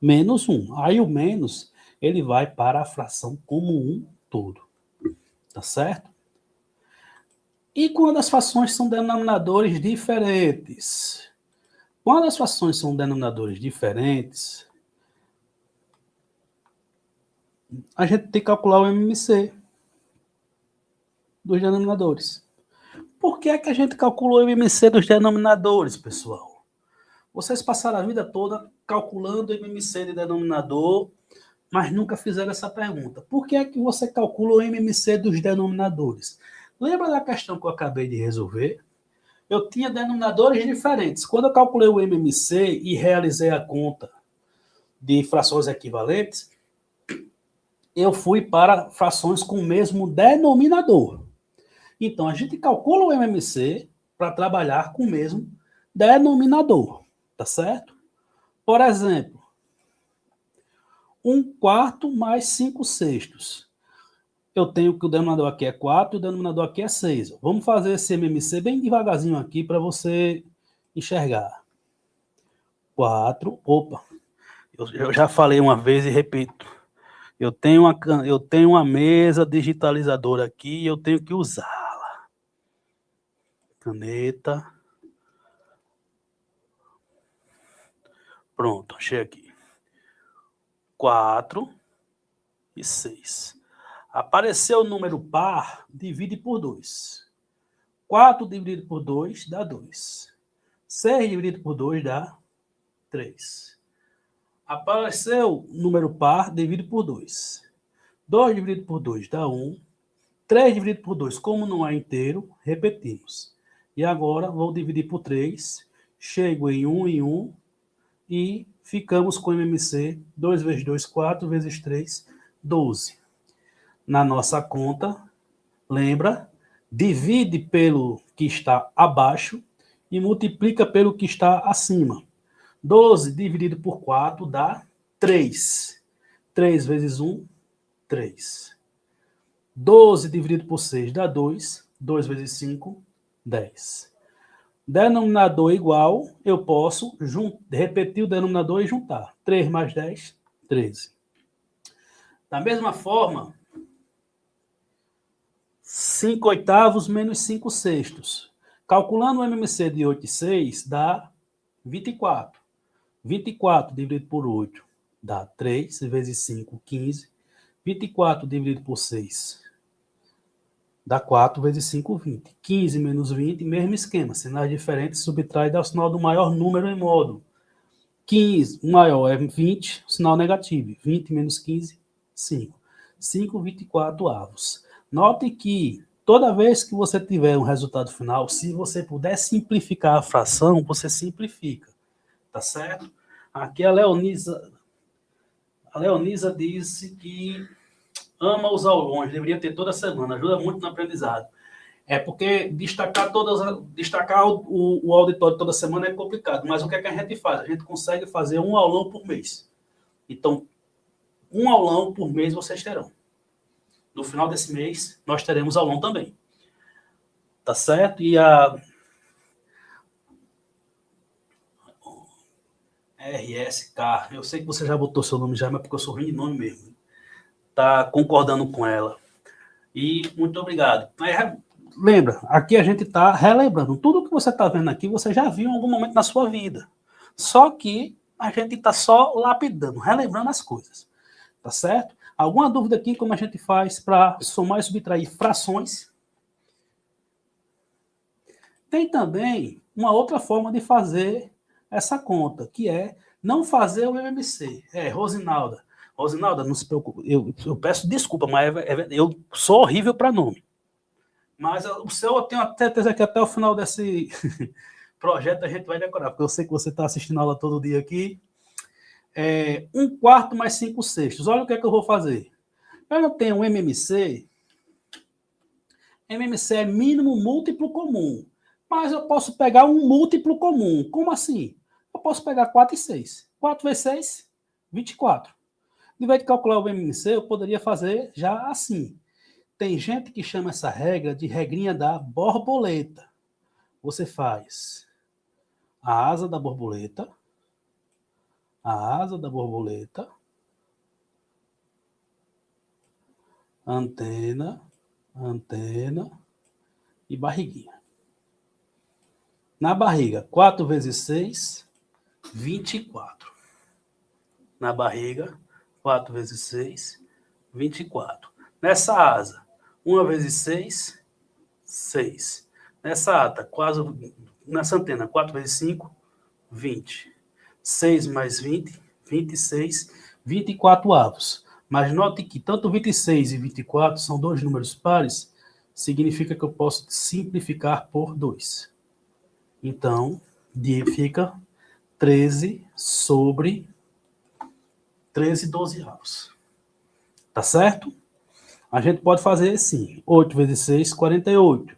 menos 1. Aí o menos, ele vai para a fração como um todo. Tá certo? E quando as frações são denominadores diferentes? Quando as frações são denominadores diferentes, a gente tem que calcular o MMC dos denominadores. Por que é que a gente calculou o MMC dos denominadores, pessoal? Vocês passaram a vida toda calculando o MMC de denominador, mas nunca fizeram essa pergunta. Por que é que você calcula o MMC dos denominadores? Lembra da questão que eu acabei de resolver? Eu tinha denominadores diferentes. Quando eu calculei o MMC e realizei a conta de frações equivalentes, eu fui para frações com o mesmo denominador. Então, a gente calcula o MMC para trabalhar com o mesmo denominador, tá certo? Por exemplo, 1/4 mais 5/6. Eu tenho que o denominador aqui é 4 e o denominador aqui é 6. Vamos fazer esse MMC bem devagarzinho aqui para você enxergar. 4, opa, eu já falei uma vez e repito. Eu tenho uma mesa digitalizadora aqui e eu tenho que usá-la. Caneta. Pronto, achei aqui. 4 e 6. Apareceu o número par, divide por 2. 4 dividido por 2 dá 2. 6 dividido por 2 dá 3. Apareceu o número par, divide por 2. 2 dividido por 2 dá 1. 3 dividido por 2, como não é inteiro, repetimos. E agora vou dividir por 3. Chego em 1 em 1. E ficamos com o MMC 2 vezes 2, 4 vezes 3, 12. Na nossa conta, lembra? Divide pelo que está abaixo e multiplica pelo que está acima. 12 dividido por 4 dá 3. 3 vezes 1, 3. 12 dividido por 6 dá 2. 2 vezes 5, 10. Denominador igual, eu posso repetir o denominador e juntar. 3 mais 10, 13. Da mesma forma, 5/8 menos 5/6. Calculando o MMC de 8 e 6, dá 24. 24 dividido por 8 dá 3, vezes 5, 15. 24 dividido por 6 dá 4 vezes 5, 20. 15 menos 20, mesmo esquema. Sinais diferentes, subtrai e dá o sinal do maior número em módulo. 15, o maior é 20, o sinal negativo. 20 menos 15, 5. 5/24. Note que toda vez que você tiver um resultado final, se você puder simplificar a fração, você simplifica. Tá certo? Aqui a Leonisa disse que ama os aulões, deveria ter toda semana, ajuda muito no aprendizado. É porque destacar o auditório toda semana é complicado, mas o que é que a gente faz? A gente consegue fazer um aulão por mês. Então, um aulão por mês vocês terão. No final desse mês, nós teremos aulão também. Tá certo? E a RSK, eu sei que você já botou seu nome já, mas porque eu sou ruim de nome mesmo. Tá concordando com ela. E muito obrigado. Lembra, aqui a gente está relembrando. Tudo que você está vendo aqui, você já viu em algum momento na sua vida. Só que a gente está só lapidando, relembrando as coisas. Tá certo? Alguma dúvida aqui como a gente faz para somar e subtrair frações? Tem também uma outra forma de fazer essa conta, que é não fazer o MMC. Rosinalda. Rosinalda, não se preocupe. Eu peço desculpa, mas eu sou horrível para nome. Mas o seu, eu tenho certeza que até o final desse projeto a gente vai decorar, porque eu sei que você está assistindo a aula todo dia aqui. 1/4 mais 5/6. Olha o que é que eu vou fazer. Eu não tenho um MMC. MMC é mínimo múltiplo comum. Mas eu posso pegar um múltiplo comum. Como assim? Eu posso pegar 4 e 6. 4 vezes 6, 24. Em vez de calcular o MMC, eu poderia fazer já assim. Tem gente que chama essa regra de regrinha da borboleta. Você faz a asa da borboleta, antena e barriguinha. Na barriga, 4 vezes 6, 24. Na barriga, 4 vezes 6, 24. Nessa asa, 1 vezes 6, 6. Nessa antena, 4 vezes 5, 20. 6 mais 20, 26, 24 avos. Mas note que tanto 26 e 24 são dois números pares, significa que eu posso simplificar por 2. Então, fica 13 sobre 13 12avos. Tá certo? A gente pode fazer assim. 8 vezes 6, 48.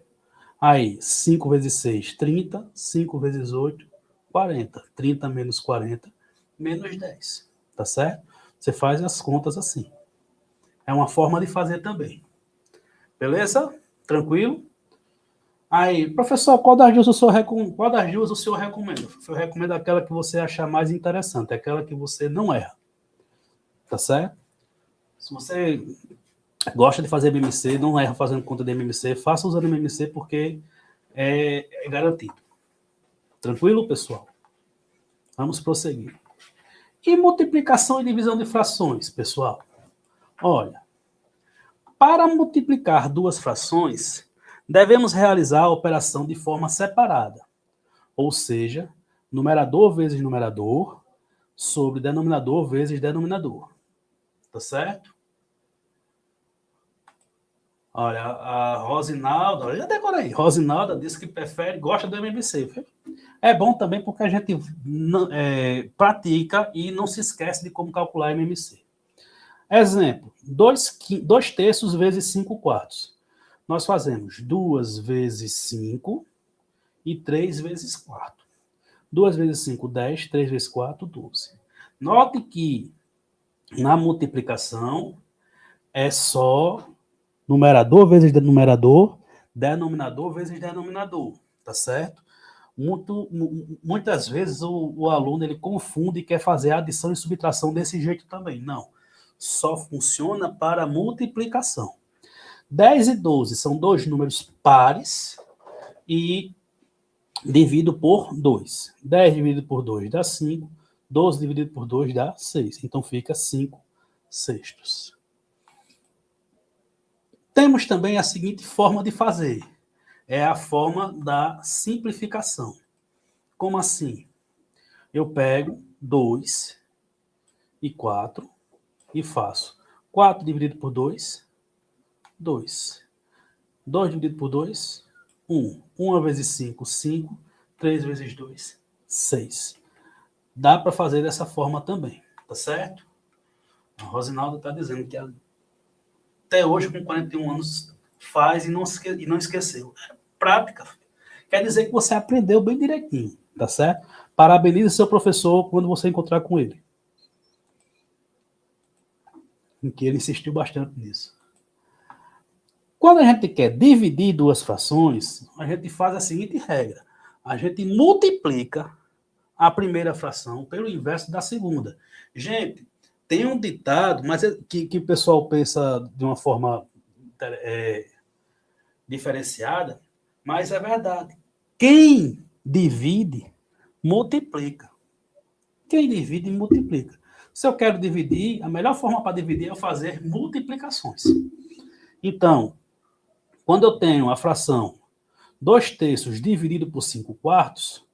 Aí, 5 vezes 6, 30. 5 vezes 8, 40. 30 menos 40, menos 10. Tá certo? Você faz as contas assim. É uma forma de fazer também. Beleza? Tranquilo? Aí, professor, qual das duas o senhor recomenda? Eu recomendo aquela que você achar mais interessante, aquela que você não erra. Tá certo? Se você gosta de fazer MMC, não erra fazendo conta de MMC, faça usando MMC porque é garantido. Tranquilo, pessoal? Vamos prosseguir. E multiplicação e divisão de frações, pessoal? Olha, para multiplicar duas frações, devemos realizar a operação de forma separada. Ou seja, numerador vezes numerador sobre denominador vezes denominador. Tá certo? Olha, a Rosinalda, já decorei. Rosinalda disse que gosta do MMC. É bom também porque a gente pratica e não se esquece de como calcular MMC. Exemplo, 2 terços vezes 5 quartos. Nós fazemos 2 vezes 5 e 3 vezes 4. 2 vezes 5, 10. 3 vezes 4, 12. Note que na multiplicação é só numerador vezes numerador, denominador vezes denominador, tá certo? Muitas vezes o aluno ele confunde e quer fazer adição e subtração desse jeito também. Não. Só funciona para multiplicação. 10 e 12 são dois números pares e divido por 2. 10 dividido por 2 dá 5. 12 dividido por 2 dá 6. Então fica 5 sextos. Temos também a seguinte forma de fazer. É a forma da simplificação. Como assim? Eu pego 2 e 4 e faço 4 dividido por 2, 2. 2 dividido por 2, 1. 1 vezes 5, 5. 3 vezes 2, 6. Dá para fazer dessa forma também, tá certo? A Rosinaldo está dizendo que até hoje, com 41 anos, faz e não esqueceu. É prática. Quer dizer que você aprendeu bem direitinho, tá certo? Parabenize seu professor quando você encontrar com ele. Em que ele insistiu bastante nisso. Quando a gente quer dividir duas frações, a gente faz a seguinte regra. A gente multiplica a primeira fração pelo inverso da segunda. Gente, tem um ditado, mas que o pessoal pensa de uma forma diferenciada, mas é verdade. Quem divide, multiplica. Quem divide, multiplica. Se eu quero dividir, a melhor forma para dividir é fazer multiplicações. Então, quando eu tenho a fração 2/3 dividido por 5/4,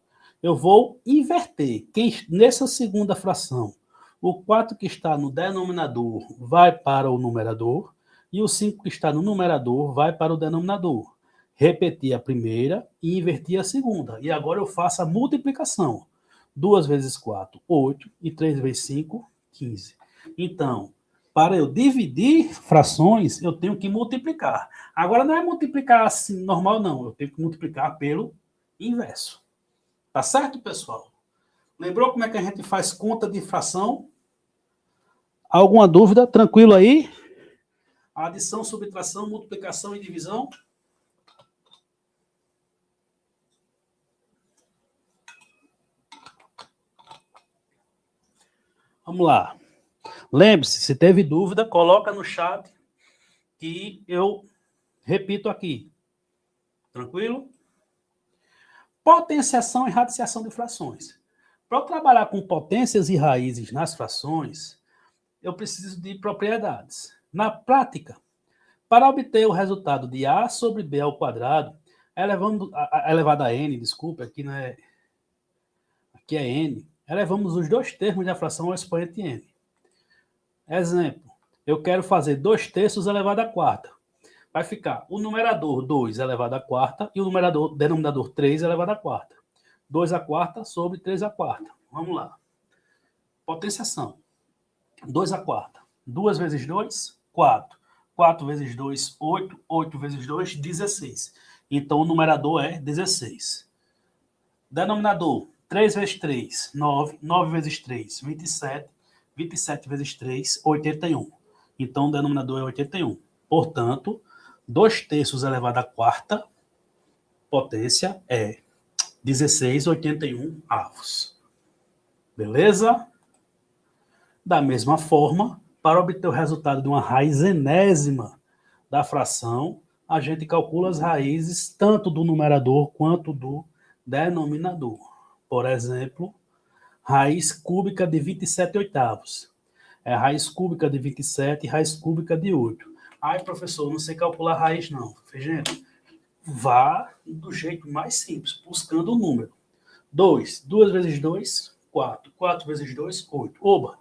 eu vou inverter. Nessa segunda fração, o 4 que está no denominador vai para o numerador e o 5 que está no numerador vai para o denominador. Repetir a primeira e invertir a segunda. E agora eu faço a multiplicação. 2 vezes 4, 8, e 3 vezes 5, 15. Então, para eu dividir frações, eu tenho que multiplicar. Agora não é multiplicar assim normal, não. Eu tenho que multiplicar pelo inverso. Tá certo, pessoal? Lembrou como é que a gente faz conta de fração? Alguma dúvida? Tranquilo aí? Adição, subtração, multiplicação e divisão? Vamos lá. Lembre-se, se teve dúvida, coloca no chat que eu repito aqui. Tranquilo? Potenciação e radiciação de frações. Para eu trabalhar com potências e raízes nas frações, eu preciso de propriedades. Na prática, para obter o resultado de A sobre B ao quadrado, elevado a N, desculpa, aqui não é... Aqui é N. Elevamos os dois termos da fração ao expoente N. Exemplo, eu quero fazer 2/3 elevado à quarta. Vai ficar o numerador 2 elevado à quarta e o denominador 3 elevado à quarta. 2 à quarta sobre 3 à quarta. Vamos lá. Potenciação. 2 à quarta. 2 vezes 2, 4. 4 vezes 2, 8. 8 vezes 2, 16. Então, o numerador é 16. Denominador, 3 vezes 3, 9. 9 vezes 3, 27. 27 vezes 3, 81. Então, o denominador é 81. Portanto, 2/3 elevado à quarta potência é 16,81 avos. Beleza? Da mesma forma, para obter o resultado de uma raiz enésima da fração, a gente calcula as raízes tanto do numerador quanto do denominador. Por exemplo, raiz cúbica de 27/8. É raiz cúbica de 27 e raiz cúbica de 8. Ai, professor, não sei calcular raiz, não. Gente, vá do jeito mais simples, buscando o número. 2. 2 vezes 2, 4. 4 vezes 2, 8. Oba!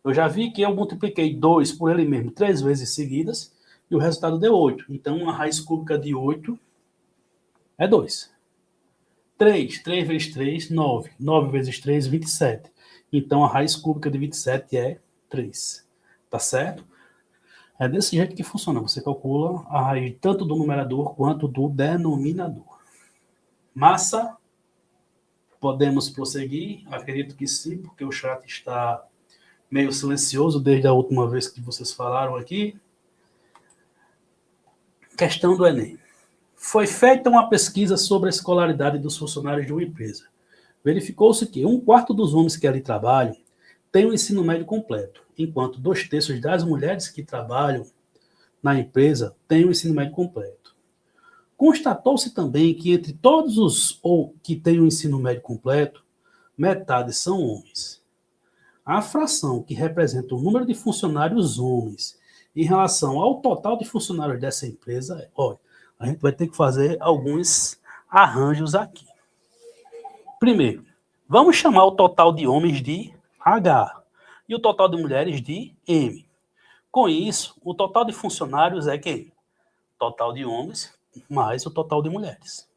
Eu já vi que eu multipliquei 2 por ele mesmo 3 vezes seguidas e o resultado deu 8. Então, a raiz cúbica de 8 é 2. 3. 3 vezes 3, 9. 9 vezes 3, 27. Então, a raiz cúbica de 27 é 3. Tá certo? É desse jeito que funciona. Você calcula a raiz tanto do numerador quanto do denominador. Massa? Podemos prosseguir? Acredito que sim, porque o chat está meio silencioso desde a última vez que vocês falaram aqui. Questão do Enem. Foi feita uma pesquisa sobre a escolaridade dos funcionários de uma empresa. Verificou-se que 1/4 dos homens que ali trabalham tem o ensino médio completo, enquanto 2/3 das mulheres que trabalham na empresa têm o ensino médio completo. Constatou-se também que entre todos os que têm o ensino médio completo, metade são homens. A fração que representa o número de funcionários homens em relação ao total de funcionários dessa empresa, olha, a gente vai ter que fazer alguns arranjos aqui. Primeiro, vamos chamar o total de homens de H e o total de mulheres de M. Com isso, o total de funcionários é quem? Total de homens mais o total de mulheres.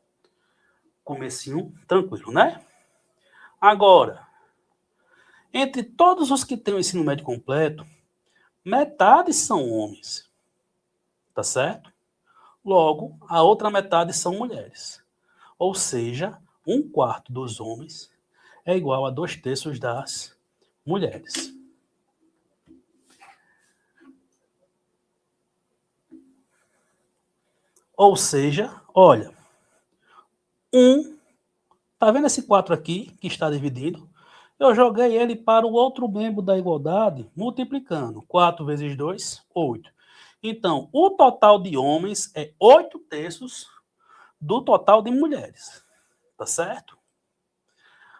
Comecinho tranquilo, né? Agora, entre todos os que têm o ensino médio completo, metade são homens. Tá certo? Logo, a outra metade são mulheres. Ou seja, 1/4 dos homens é igual a 2/3 das mulheres. Ou seja, olha, tá vendo esse 4 aqui, que está dividindo? Eu joguei ele para o outro membro da igualdade, multiplicando. 4 vezes 2, 8. Então, o total de homens é 8/3 do total de mulheres. Tá certo?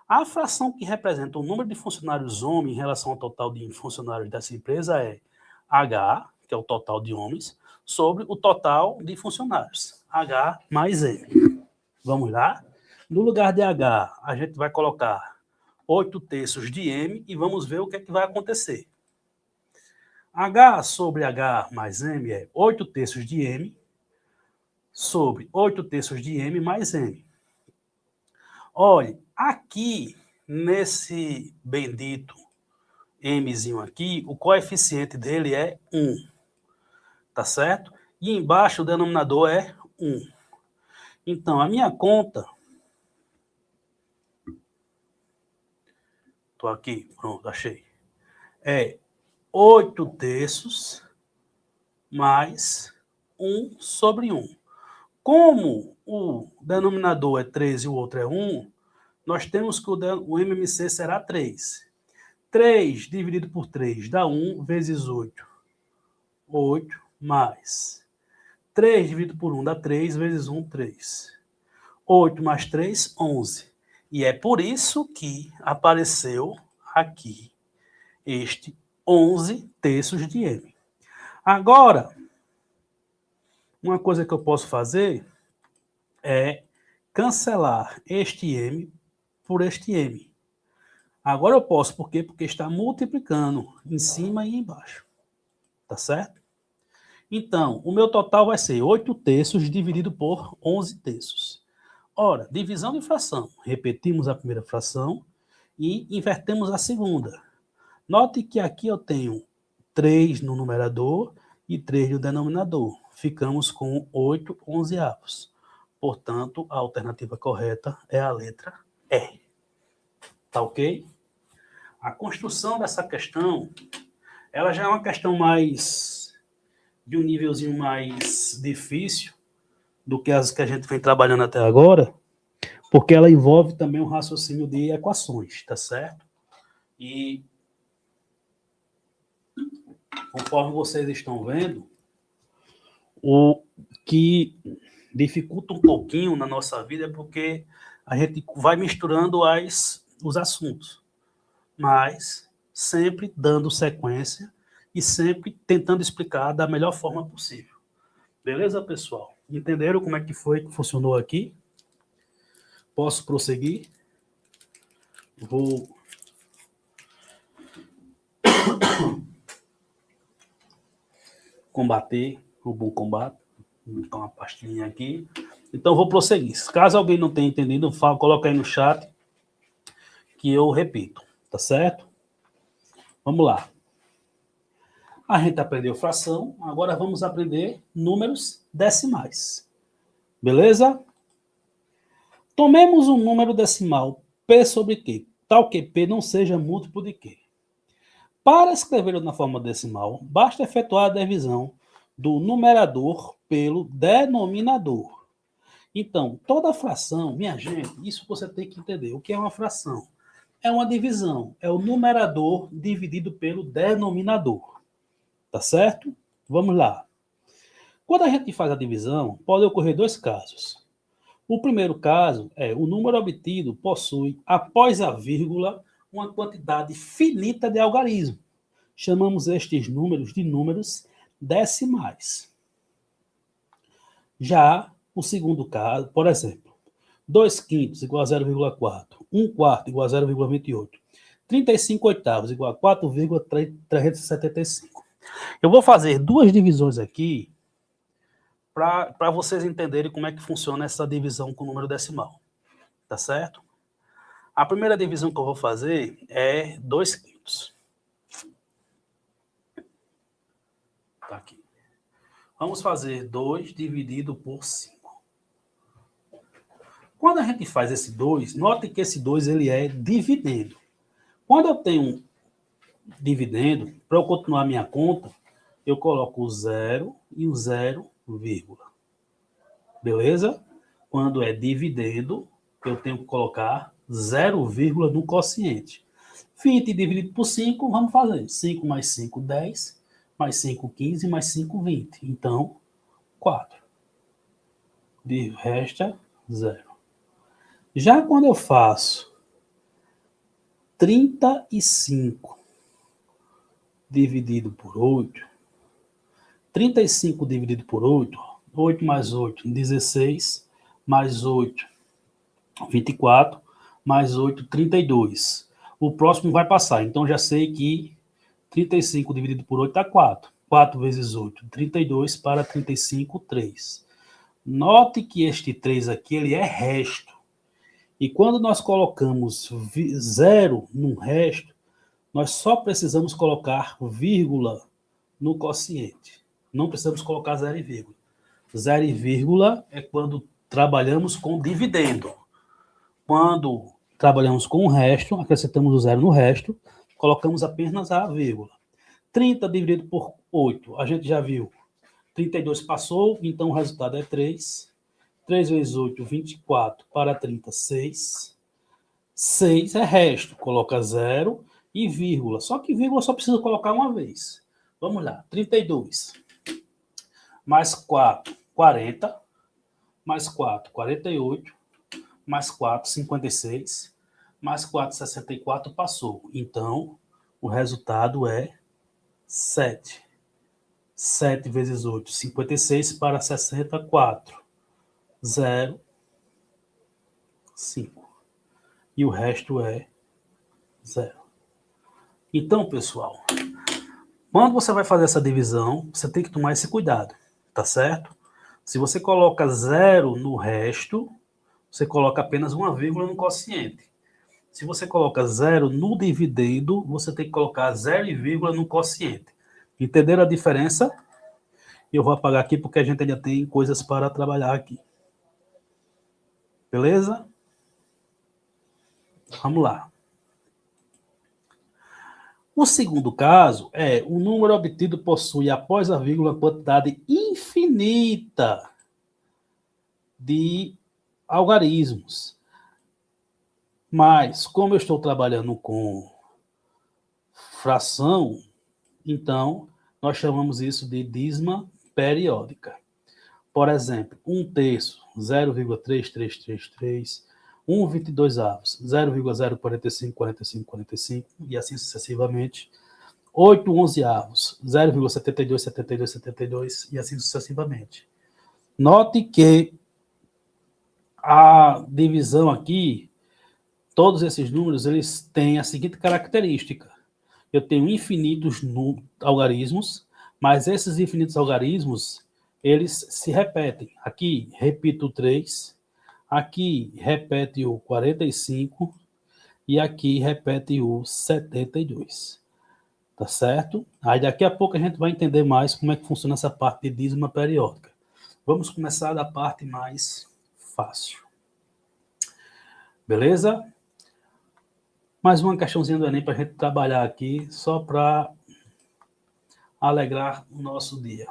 A fração que representa o número de funcionários homens em relação ao total de funcionários dessa empresa é H, que é o total de homens, sobre o total de funcionários. H mais M. Vamos lá? No lugar de H, a gente vai colocar 8/3 de M e vamos ver o que é que vai acontecer. H sobre H mais M é 8/3 de M sobre 8/3 de M mais M. Olha, aqui, nesse bendito Mzinho aqui, o coeficiente dele é 1. Tá certo? E embaixo o denominador é 1. Então, a minha conta... Tô aqui, pronto, achei. É 8/3 mais 1 sobre 1. Como o denominador é 3 e o outro é 1, nós temos que o MMC será 3. 3 dividido por 3 dá 1 vezes 8. 8 mais 3 dividido por 1 dá 3 vezes 1, 3. 8 mais 3, 11. E é por isso que apareceu aqui este 11/3 de M. Agora, uma coisa que eu posso fazer é cancelar este M por este M. Agora eu posso, por quê? Porque está multiplicando em cima e embaixo. Tá certo? Então, o meu total vai ser 8/3 dividido por 11/3. Ora, divisão de fração. Repetimos a primeira fração e invertemos a segunda. Note que aqui eu tenho 3 no numerador e 3 no denominador. Ficamos com 8/11. Portanto, a alternativa correta é a letra E. Tá ok? A construção dessa questão, ela já é uma questão mais de um nívelzinho mais difícil do que as que a gente vem trabalhando até agora, porque ela envolve também um raciocínio de equações, tá certo? E conforme vocês estão vendo, o que dificulta um pouquinho na nossa vida é porque a gente vai misturando os assuntos, mas sempre dando sequência e sempre tentando explicar da melhor forma possível. Beleza, pessoal? Entenderam como é que foi que funcionou aqui? Posso prosseguir? Vou combater o bom combate. Vou botar uma pastinha aqui. Então, vou prosseguir. Caso alguém não tenha entendido, coloca aí no chat que eu repito. Tá certo? Vamos lá. A gente aprendeu fração, agora vamos aprender números decimais. Beleza? Tomemos um número decimal P sobre Q, tal que P não seja múltiplo de Q. Para escrevê-lo na forma decimal, basta efetuar a divisão do numerador pelo denominador. Então, toda fração, minha gente, isso você tem que entender. O que é uma fração? É uma divisão, é o numerador dividido pelo denominador. Tá certo? Vamos lá. Quando a gente faz a divisão, pode ocorrer dois casos. O primeiro caso é o número obtido possui, após a vírgula, uma quantidade finita de algarismo. Chamamos estes números de números decimais. Já o segundo caso, por exemplo, 2/5 igual a 0,4, 1/4 igual a 0,28, 35/8 igual a 4,375. Eu vou fazer duas divisões aqui para vocês entenderem como é que funciona essa divisão com número decimal. Tá certo? A primeira divisão que eu vou fazer é 2/5. Tá aqui. Vamos fazer 2 dividido por 5. Quando a gente faz esse 2, note que esse 2 ele é dividendo. Quando eu tenho um dividendo, para eu continuar a minha conta, eu coloco o 0 e o 0, vírgula. Beleza? Quando é dividendo, eu tenho que colocar 0, vírgula no quociente. 20 dividido por 5, vamos fazer. 5 mais 5, 10. Mais 5, 15. Mais 5, 20. Então, 4. Resta 0. Já quando eu faço 35 dividido por 8, 35 dividido por 8, 8 mais 8, 16, mais 8, 24, mais 8, 32. O próximo vai passar, então já sei que 35 dividido por 8 dá 4. 4 vezes 8, 32, para 35, 3. Note que este 3 aqui, ele é resto. E quando nós colocamos 0 no resto, nós só precisamos colocar vírgula no quociente. Não precisamos colocar 0 e vírgula. 0 e vírgula é quando trabalhamos com dividendo. Quando trabalhamos com o resto, acrescentamos o 0 no resto, colocamos apenas a vírgula. 30 dividido por 8, a gente já viu. 32 passou, então o resultado é 3. 3 vezes 8, 24, para 30, 6. 6 é resto, coloca 0 e vírgula. Só que vírgula só precisa colocar uma vez. Vamos lá, 32. Mais 4, 40. Mais 4, 48. Mais 4, 56. Mais 4, 64, passou. Então, o resultado é 7. 7 vezes 8, 56, para 64. 0, 5. E o resto é 0. Então, pessoal, quando você vai fazer essa divisão, você tem que tomar esse cuidado, tá certo? Se você coloca 0 no resto, você coloca apenas uma vírgula no quociente. Se você coloca 0 no dividendo, você tem que colocar 0 e vírgula no quociente. Entenderam a diferença? Eu vou apagar aqui porque a gente ainda tem coisas para trabalhar aqui. Beleza? Vamos lá. O segundo caso é o número obtido possui, após a vírgula, quantidade infinita de algarismos. Mas, como eu estou trabalhando com fração, então, nós chamamos isso de dízima periódica. Por exemplo, 1/3, 0,3333, 1/22, 0,0454545, e assim sucessivamente. 8/11, 0,727272, e assim sucessivamente. Note que a divisão aqui, todos esses números, eles têm a seguinte característica. Eu tenho infinitos algarismos, mas esses infinitos algarismos, eles se repetem. Aqui, repito o 3, aqui, repete o 45, e aqui, repete o 72. Tá certo? Aí, daqui a pouco, a gente vai entender mais como é que funciona essa parte de dízima periódica. Vamos começar da parte mais fácil. Beleza? Mais uma questãozinha do Enem para a gente trabalhar aqui, só para alegrar o nosso dia.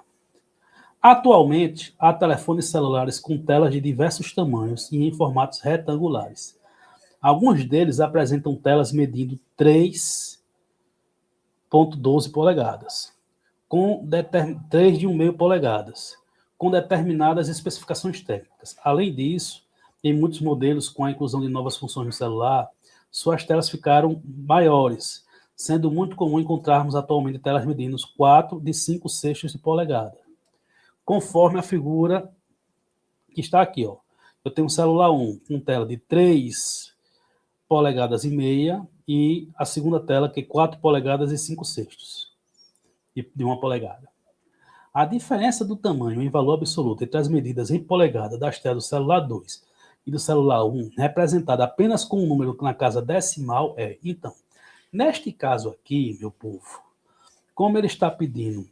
Atualmente, há telefones celulares com telas de diversos tamanhos e em formatos retangulares. Alguns deles apresentam telas medindo 3,12 polegadas, com 3,5 polegadas, com determinadas especificações técnicas. Além disso, em muitos modelos, com a inclusão de novas funções no celular, suas telas ficaram maiores, sendo muito comum encontrarmos atualmente telas medindo 4 de 5/6 de polegada. Conforme a figura que está aqui, ó. Eu tenho um celular 1 com tela de 3 polegadas e meia e a segunda tela que é 4 polegadas e 5/6 de 1 polegada. A diferença do tamanho em valor absoluto entre as medidas em polegada das telas do celular 2 e do celular 1, representada apenas com um número na casa decimal, é... Então, neste caso aqui, meu povo, como ele está pedindo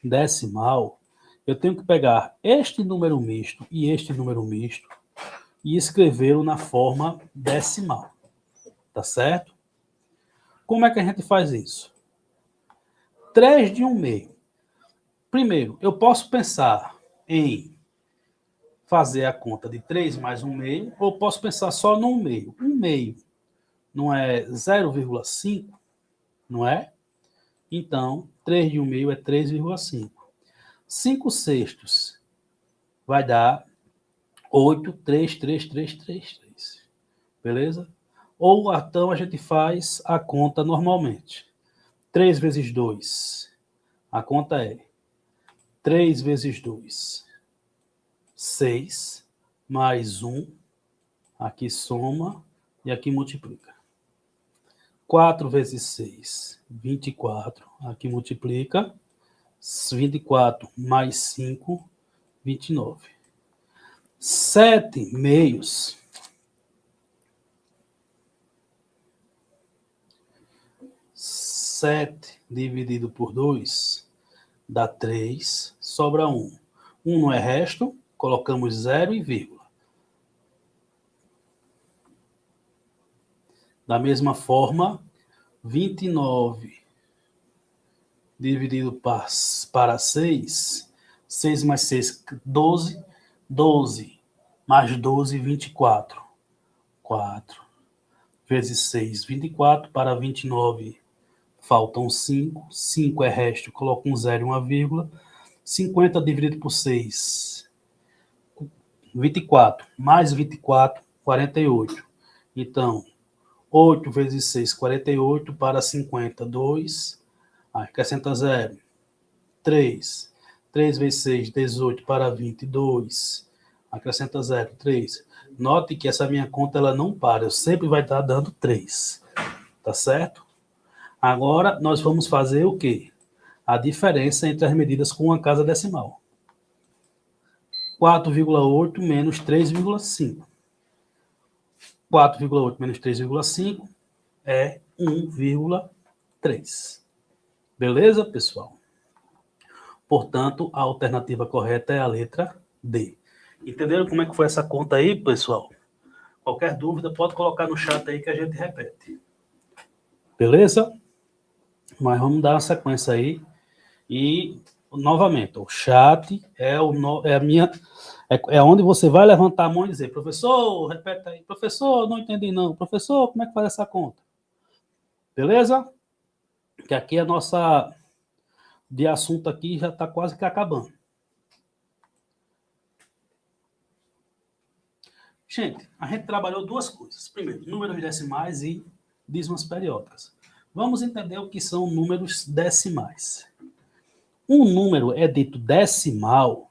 decimal, eu tenho que pegar este número misto e este número misto e escrevê-lo na forma decimal. Tá certo? Como é que a gente faz isso? 3 de 1 meio. Primeiro, eu posso pensar em fazer a conta de 3 mais 1 meio, ou posso pensar só no 1 meio. 1 meio não é 0,5, não é? Então, 3 de 1 meio é 3,5. 5 sextos vai dar 8, 3, 3, 3, 3, 3. Beleza? Ou então a gente faz a conta normalmente. 3 vezes 2. A conta é 3 vezes 2, 6, mais 1. Aqui soma e aqui multiplica. 4 vezes 6, 24. Aqui multiplica. 24 mais 5, 29. 7 meios. 7 dividido por 2 dá 3, sobra 1. 1 não é resto, colocamos 0 e vírgula. Da mesma forma, 29 dividido para 6, 6 mais 6, 12, 12 mais 12, 24. 4 vezes 6, 24, para 29 faltam 5, 5 é resto, coloco um 0 e uma vírgula, 50 dividido por 6, 24, mais 24, 48. Então, 8 vezes 6, 48, para 50, 2, acrescenta 0, 3, 3 vezes 6, 18, para 22, acrescenta 0, 3. Note que essa minha conta ela não para, eu sempre vai estar dando 3, tá certo? Agora, nós vamos fazer o quê? A diferença entre as medidas com uma casa decimal. 4,8 menos 3,5. 4,8 menos 3,5 é 1,3. Beleza, pessoal? Portanto, a alternativa correta é a letra D. Entenderam como é que foi essa conta aí, pessoal? Qualquer dúvida, pode colocar no chat aí que a gente repete. Beleza? Mas vamos dar uma sequência aí. E, novamente, o chat é onde você vai levantar a mão e dizer, professor, repete aí, professor, não entendi não. Professor, como é que faz essa conta? Beleza? Que aqui a nossa de assunto aqui já está quase que acabando. Gente, a gente trabalhou duas coisas. Primeiro, números decimais e dízimas periódicas. Vamos entender o que são números decimais. Um número é dito decimal.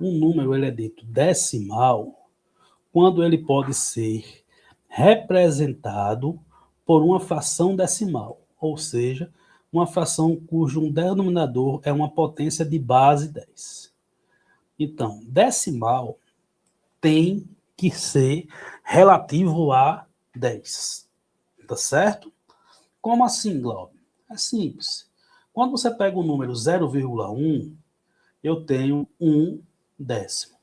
Um número ele é dito decimal quando ele pode ser representado por uma fração decimal, ou seja, uma fração cujo denominador é uma potência de base 10. Então, decimal tem que ser relativo a 10. Tá certo? Como assim, Glauber? É simples. Quando você pega o número 0,1, eu tenho 1 décimo.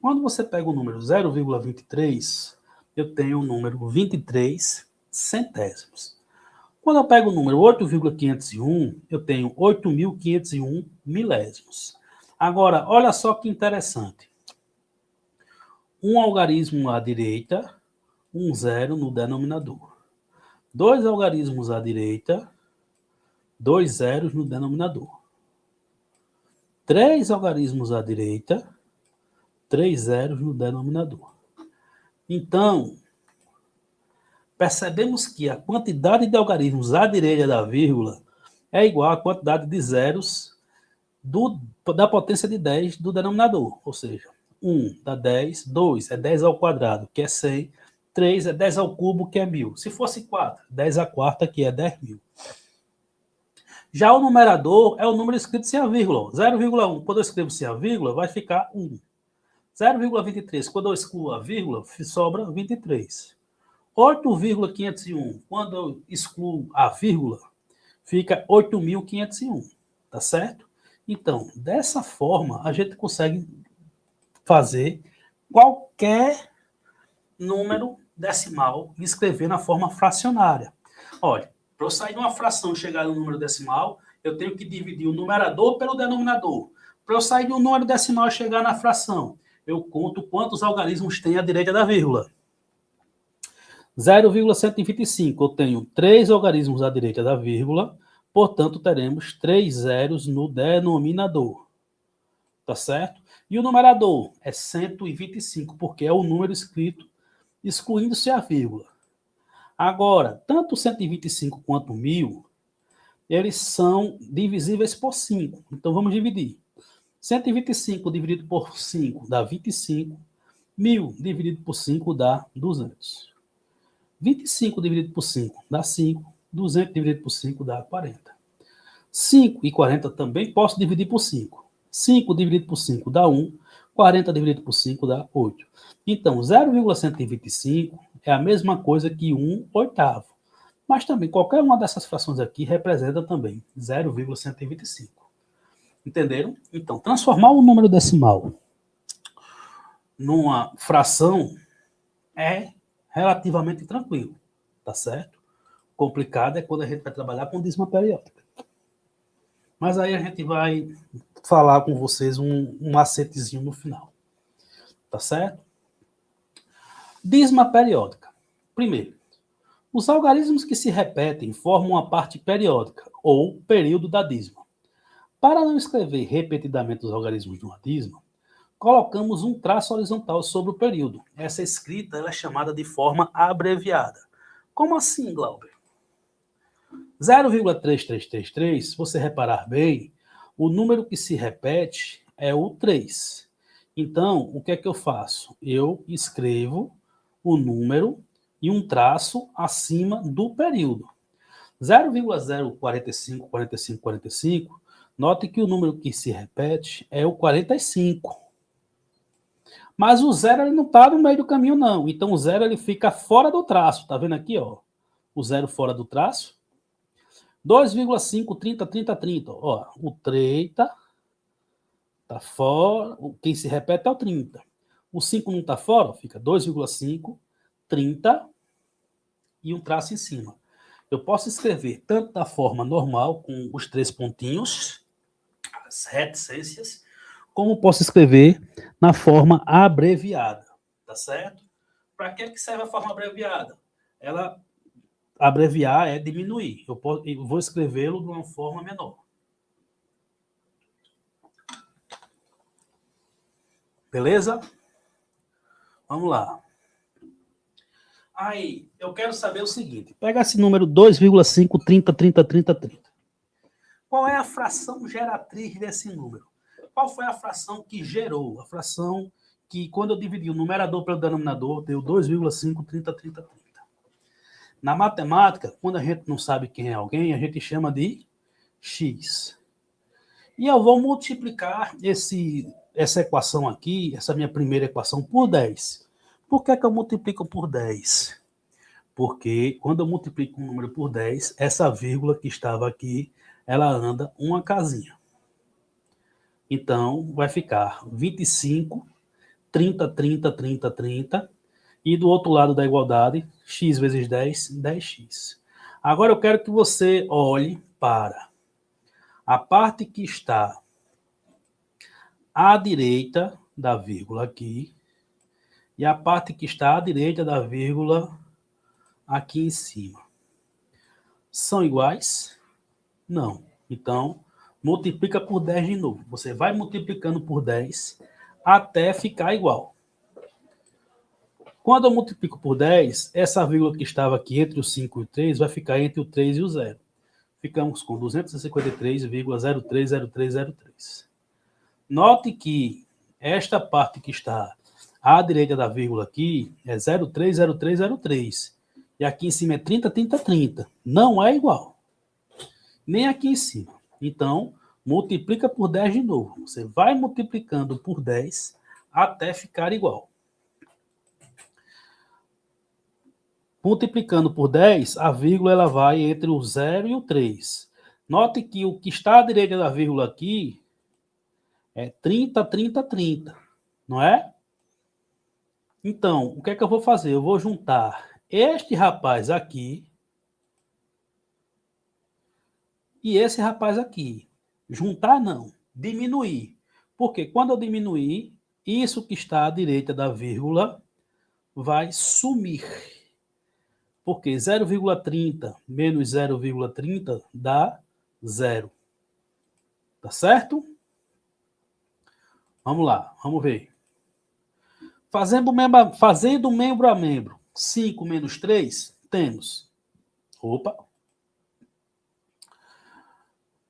Quando você pega o número 0,23, eu tenho o número 23 centésimos. Quando eu pego o número 8,501, eu tenho 8.501 milésimos. Agora, olha só que interessante. Um algarismo à direita, um zero no denominador. 2 algarismos à direita, 2 zeros no denominador. 3 algarismos à direita, 3 zeros no denominador. Então, percebemos que a quantidade de algarismos à direita da vírgula é igual à quantidade de zeros da potência de 10 do denominador. Ou seja, 1 dá 10, 2 é 10 ao quadrado, que é 100, 3 é 10 ao cubo, que é 1000. Se fosse 4, 10 à quarta, que é 10.000. Já o numerador é o número escrito sem a vírgula. 0,1, quando eu escrevo sem a vírgula, vai ficar 1. 0,23, quando eu excluo a vírgula, sobra 23. 8,501, quando eu excluo a vírgula, fica 8.501, tá certo? Então, dessa forma, a gente consegue fazer qualquer número decimal e escrever na forma fracionária. Olha, para eu sair de uma fração e chegar no número decimal, eu tenho que dividir o numerador pelo denominador. Para eu sair de um número decimal e chegar na fração, eu conto quantos algarismos tem à direita da vírgula. 0,125, eu tenho 3 algarismos à direita da vírgula, portanto, teremos 3 zeros no denominador. Tá certo? E o numerador é 125, porque é o número escrito excluindo-se a vírgula. Agora, tanto 125 quanto 1.000, eles são divisíveis por 5. Então, vamos dividir. 125 dividido por 5 dá 25. 1.000 dividido por 5 dá 200. 25 dividido por 5 dá 5. 200 dividido por 5 dá 40. 5 e 40 também posso dividir por 5. 5 dividido por 5 dá 1. 40 dividido por 5 dá 8. Então, 0,125 é a mesma coisa que 1/8. Mas também, qualquer uma dessas frações aqui representa também 0,125. Entenderam? Então, transformar o número decimal numa fração é relativamente tranquilo, tá certo? Complicado é quando a gente vai trabalhar com dízima periódica. Mas aí a gente vai falar com vocês um macetezinho no final, tá certo? Dízima periódica. Primeiro, os algarismos que se repetem formam a parte periódica, ou período da dízima. Para não escrever repetidamente os algarismos de uma dízima, colocamos um traço horizontal sobre o período. Essa escrita ela é chamada de forma abreviada. Como assim, Glauber? 0,3333, se você reparar bem, o número que se repete é o 3. Então, o que é que eu faço? Eu escrevo o número e um traço acima do período. 0,0454545, note que o número que se repete é o 45. Mas o zero ele não está no meio do caminho, não. Então, o zero ele fica fora do traço. Tá vendo aqui, ó? O zero fora do traço. 2,5, 30, 30, 30. Ó, o 30 tá fora. Quem se repete é o 30. O 5 não tá fora, fica 2,5, 30 e um traço em cima. Eu posso escrever tanto da forma normal, com os 3 pontinhos, as reticências, como posso escrever na forma abreviada, tá certo? Para que serve a forma abreviada? Ela, abreviar é diminuir. Eu vou escrevê-lo de uma forma menor. Beleza? Vamos lá. Aí, eu quero saber o seguinte. Pega esse número 2,5, 30, 30, 30, 30. Qual é a fração geratriz desse número? Qual foi a fração que gerou? A fração que, quando eu dividi o numerador pelo denominador, deu 2,5, 30, 30, 30. Na matemática, quando a gente não sabe quem é alguém, a gente chama de x. E eu vou multiplicar essa equação aqui, essa minha primeira equação, por 10. Por que eu multiplico por 10? Porque quando eu multiplico um número por 10, essa vírgula que estava aqui, ela anda uma casinha. Então, vai ficar 25, 30, 30, 30, 30. E do outro lado da igualdade, x vezes 10, 10x. Agora eu quero que você olhe para a parte que está à direita da vírgula aqui e a parte que está à direita da vírgula aqui em cima. São iguais? Não. Então, multiplica por 10 de novo. Você vai multiplicando por 10 até ficar igual. Quando eu multiplico por 10, essa vírgula que estava aqui entre o 5 e o 3 vai ficar entre o 3 e o 0. Ficamos com 253,030303. Note que esta parte que está à direita da vírgula aqui é 030303. E aqui em cima é 30, 30, 30. Não é igual. nem aqui em cima. Então, multiplica por 10 de novo. Você vai multiplicando por 10 até ficar igual. Multiplicando por 10, a vírgula ela vai entre o 0 e o 3. Note que o que está à direita da vírgula aqui é 30, 30, 30. Não é? Então, o que é que eu vou fazer? Eu vou juntar este rapaz aqui e esse rapaz aqui. Juntar não, diminuir. Porque quando eu diminuir, isso que está à direita da vírgula vai sumir. Porque 0,30 menos 0,30 dá 0. Tá certo? Vamos lá, vamos ver. Fazendo membro a membro, 5 menos 3, temos. Opa.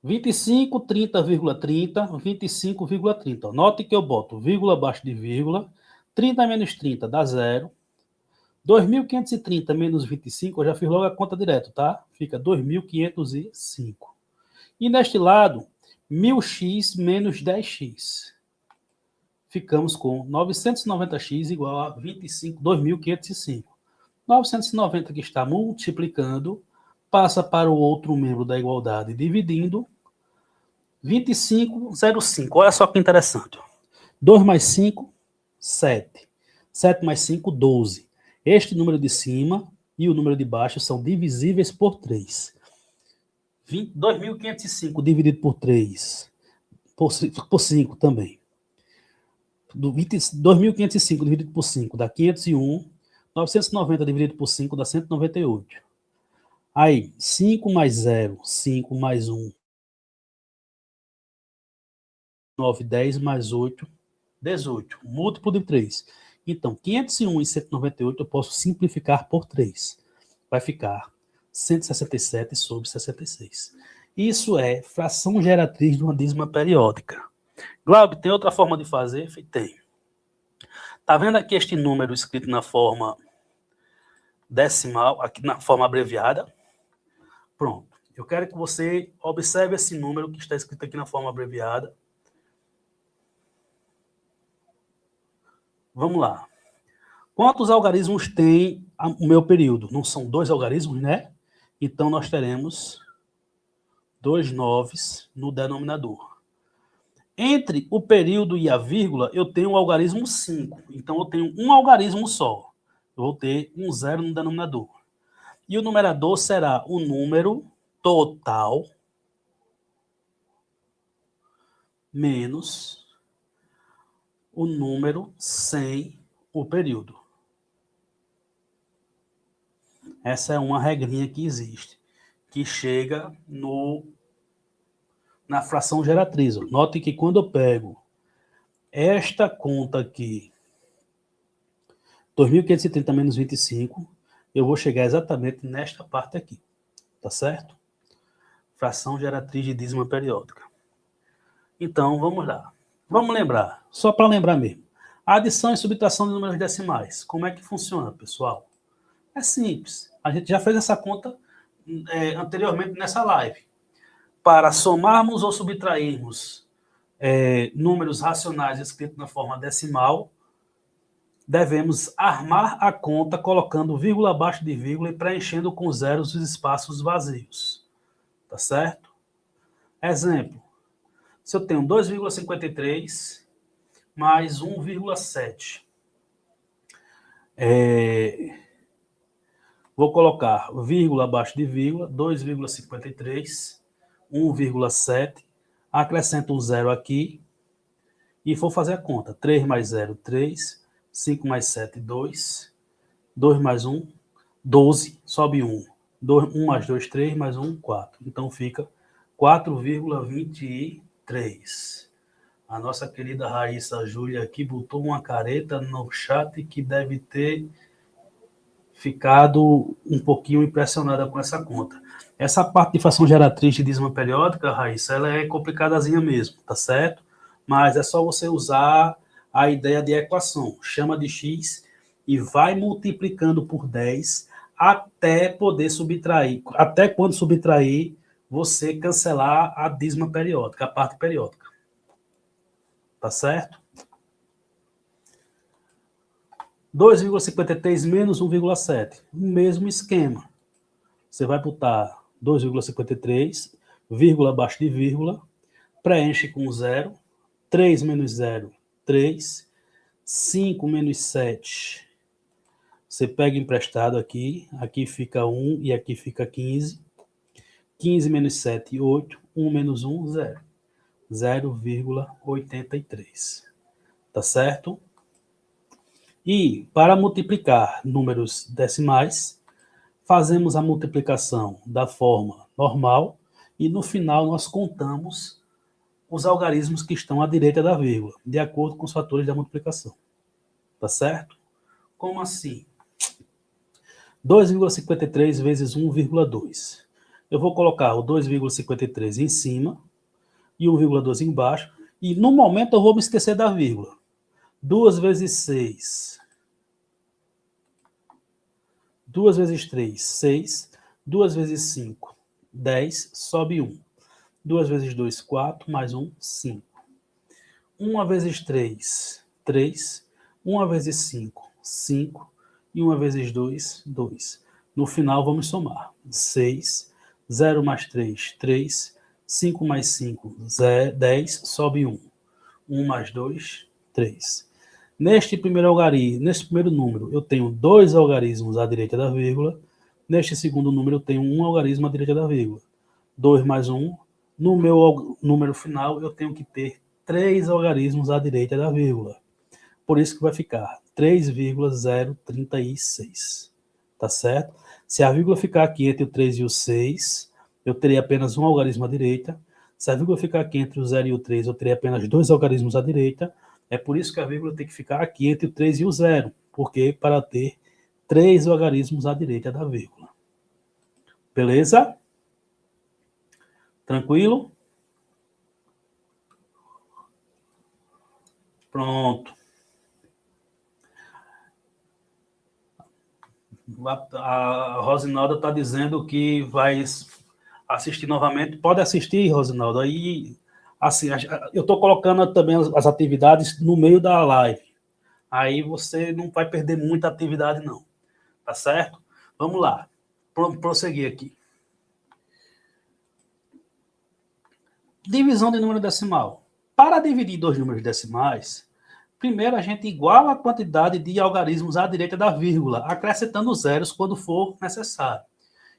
25, 30,30, 25,30. Note que eu boto vírgula abaixo de vírgula. 30 menos 30 dá 0. 2.530 menos 25, eu já fiz logo a conta direto, tá? Fica 2.505. E neste lado, 1.000x menos 10x. Ficamos com 990x igual a 2.505. 990 que está multiplicando, passa para o outro membro da igualdade, dividindo 25,05. Olha só que interessante. 2 mais 5, 7. 7 mais 5, 12. Este número de cima e o número de baixo são divisíveis por 3. 2.505 dividido por 3, por 5 também. 2.505 dividido por 5 dá 501. 990 dividido por 5 dá 198. Aí, 5 mais 0, 5 mais 1, 9, 10 mais 8, 18. Múltiplo de 3. Então, 501 e 198 eu posso simplificar por 3. Vai ficar 167 sobre 66. Isso é fração geratriz de uma dízima periódica. Glauber, tem outra forma de fazer? Tem. Tá vendo aqui este número escrito na forma decimal, aqui na forma abreviada? Pronto. Eu quero que você observe esse número que está escrito aqui na forma abreviada. Vamos lá. Quantos algarismos tem o meu período? Não são 2 algarismos, né? Então, nós teremos 2 noves no denominador. Entre o período e a vírgula, eu tenho o algarismo 5. Então, eu tenho um algarismo só. Eu vou ter um 0 no denominador. E o numerador será o número total menos o número sem o período. Essa é uma regrinha que existe, que chega na fração geratriz. Note que quando eu pego esta conta aqui, 2.530 menos 25, eu vou chegar exatamente nesta parte aqui. Tá certo? Fração geratriz de dízima periódica. Então, vamos lá. Vamos lembrar, só para lembrar mesmo. Adição e subtração de números decimais. Como é que funciona, pessoal? É simples. A gente já fez essa conta anteriormente nessa live. Para somarmos ou subtrairmos números racionais escritos na forma decimal, devemos armar a conta colocando vírgula abaixo de vírgula e preenchendo com zeros os espaços vazios. Tá certo? Exemplo. Se eu tenho 2,53 mais 1,7. Vou colocar vírgula abaixo de vírgula, 2,53, 1,7. Acrescento um zero aqui e vou fazer a conta. 3 mais 0, 3. 5 mais 7, 2. 2 mais 1, 12. Sobe 1. 1 mais 2, 3. Mais 1, 4. Então fica 4,23. A nossa querida Raíssa Júlia aqui botou uma careta no chat que deve ter ficado um pouquinho impressionada com essa conta. Essa parte de fração geratriz de dízima periódica, Raíssa, ela é complicadazinha mesmo, tá certo? Mas é só você usar a ideia de equação. Chama de x e vai multiplicando por 10 até poder subtrair. Até quando subtrair, você cancelar a dízima periódica, a parte periódica. Tá certo? 2,53 menos 1,7. O mesmo esquema. Você vai botar 2,53, vírgula abaixo de vírgula, preenche com 0, 3 menos 0, 3, 5 menos 7. Você pega emprestado aqui, aqui fica 1 e aqui fica 15. 15 menos 7, 8. 1 menos 1, 0. 0,83. Tá certo? E para multiplicar números decimais, fazemos a multiplicação da forma normal e no final nós contamos os algarismos que estão à direita da vírgula, de acordo com os fatores da multiplicação. Tá certo? Como assim? 2,53 vezes 1,2. Eu vou colocar o 2,53 em cima e 1,2 embaixo. E no momento eu vou me esquecer da vírgula. 2 vezes 6. 2 vezes 3, 6. 2 vezes 5, 10. Sobe 1. 2 vezes 2, 4. Mais 1, 5. 1 vezes 3, 3. 1 vezes 5, 5. E 1 vezes 2, 2. No final vamos somar. 6. 0 mais 3, 3. 5 mais 5, 10. Sobe 1. 1 mais 2, 3. Neste primeiro número, eu tenho 2 algarismos à direita da vírgula. Neste segundo número, eu tenho 1 algarismo à direita da vírgula. 2 mais 1. No meu número final, eu tenho que ter 3 algarismos à direita da vírgula. Por isso que vai ficar 3,036. Tá certo? Se a vírgula ficar aqui entre o 3 e o 6, eu terei apenas um algarismo à direita. Se a vírgula ficar aqui entre o 0 e o 3, eu terei apenas 2 algarismos à direita. É por isso que a vírgula tem que ficar aqui entre o 3 e o 0, porque para ter 3 algarismos à direita da vírgula. Beleza? Tranquilo? Pronto. A Rosinalda está dizendo que vai assistir novamente. Pode assistir, Rosinalda. Aí, assim, eu estou colocando também as atividades no meio da live. Aí você não vai perder muita atividade, não. Tá certo? Vamos lá. Prosseguir aqui. Divisão de número decimal. Para dividir 2 números decimais, primeiro a gente iguala a quantidade de algarismos à direita da vírgula, acrescentando zeros quando for necessário.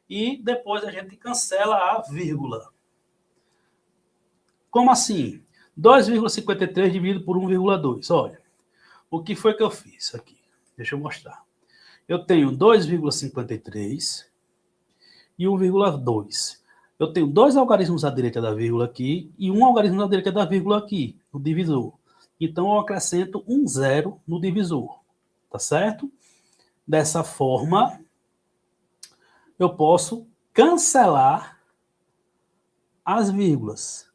E depois a gente cancela a vírgula. Como assim? 2,53 dividido por 1,2. Olha, o que foi que eu fiz aqui? Deixa eu mostrar. Eu tenho 2,53 e 1,2. Eu tenho 2 algarismos à direita da vírgula aqui e 1 algarismo à direita da vírgula aqui, no divisor. Então, eu acrescento um zero no divisor. Tá certo? Dessa forma, eu posso cancelar as vírgulas.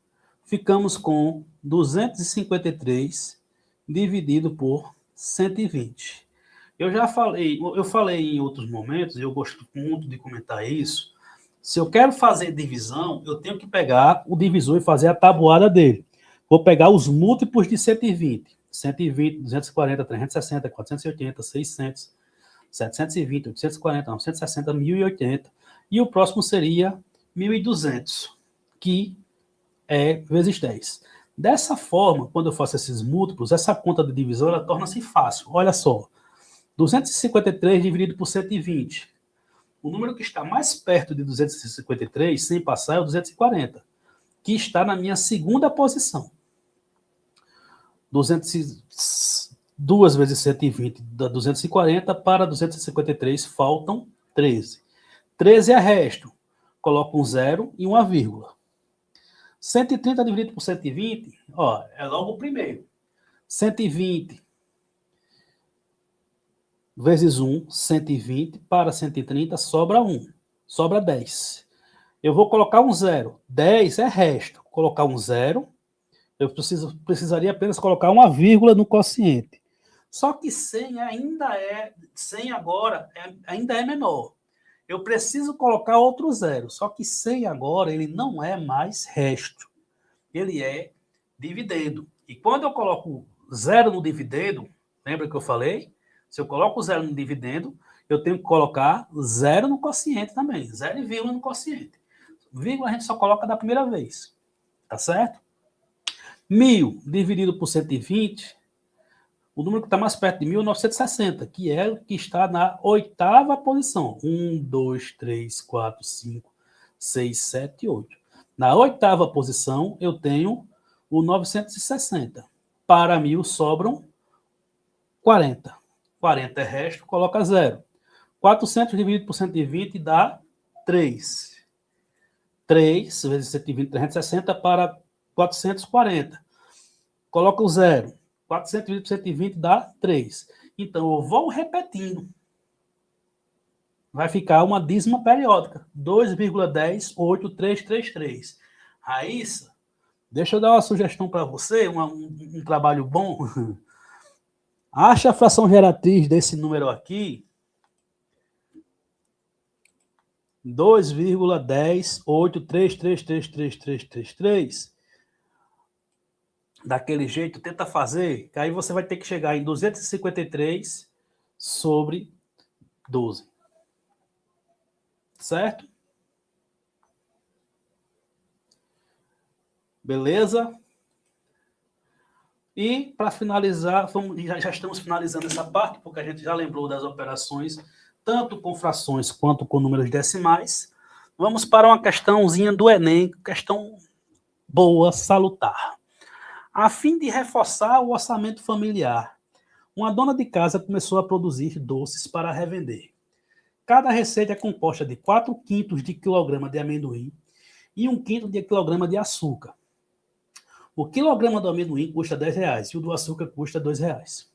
Ficamos com 253 dividido por 120. Eu falei em outros momentos, e eu gosto muito de comentar isso. Se eu quero fazer divisão, eu tenho que pegar o divisor e fazer a tabuada dele. Vou pegar os múltiplos de 120. 120, 240, 360, 480, 600, 720, 840, 960, 1080. E o próximo seria 1.200, que é vezes 10. Dessa forma, quando eu faço esses múltiplos, essa conta de divisão ela torna-se fácil. Olha só, 253 dividido por 120. O número que está mais perto de 253, sem passar, é o 240, que está na minha segunda posição. 2 vezes 120 dá 240, para 253 faltam 13. 13 é resto. Coloco um zero e uma vírgula. 130 dividido por 120, ó, é logo o primeiro. 120 vezes 1, 120, para 130 sobra 1, sobra 10. Eu vou colocar um zero. 10 é resto. Colocar um zero, eu precisaria apenas colocar uma vírgula no quociente. Só que 100 agora ainda é menor. eu preciso colocar outro zero. Só que 100 agora, ele não é mais resto. Ele é dividendo. E quando eu coloco zero no dividendo, lembra que eu falei? Se eu coloco zero no dividendo, eu tenho que colocar zero no quociente também. 0,1 no quociente. Vírgula a gente só coloca da primeira vez. Tá certo? 1.000 dividido por 120, o número que está mais perto de 1.000 é 960, que é o que está na oitava posição. 1, 2, 3, 4, 5, 6, 7, 8. Na oitava posição, eu tenho o 960. Para 1.000 sobram 40. 40 é resto, coloca 0. 400 dividido por 120 dá 3. 3 vezes 120, 360 para 440. Coloca o 0. 400 dividido por 120 dá 3. Então, eu vou repetindo. Vai ficar uma dízima periódica. 2,108333. Raíssa, deixa eu dar uma sugestão para você, um trabalho bom. Acha a fração geratriz desse número aqui. 2,1083333333. Daquele jeito, tenta fazer, que aí você vai ter que chegar em 253 sobre 12. Certo? Beleza? E, para finalizar, já estamos finalizando essa parte, porque a gente já lembrou das operações, tanto com frações quanto com números decimais. Vamos para uma questãozinha do Enem, questão boa, salutar. A fim de reforçar o orçamento familiar, uma dona de casa começou a produzir doces para revender. Cada receita é composta de 4/5 de quilograma de amendoim e 1/5 de quilograma de açúcar. O quilograma do amendoim custa R$10 e o do açúcar custa R$2.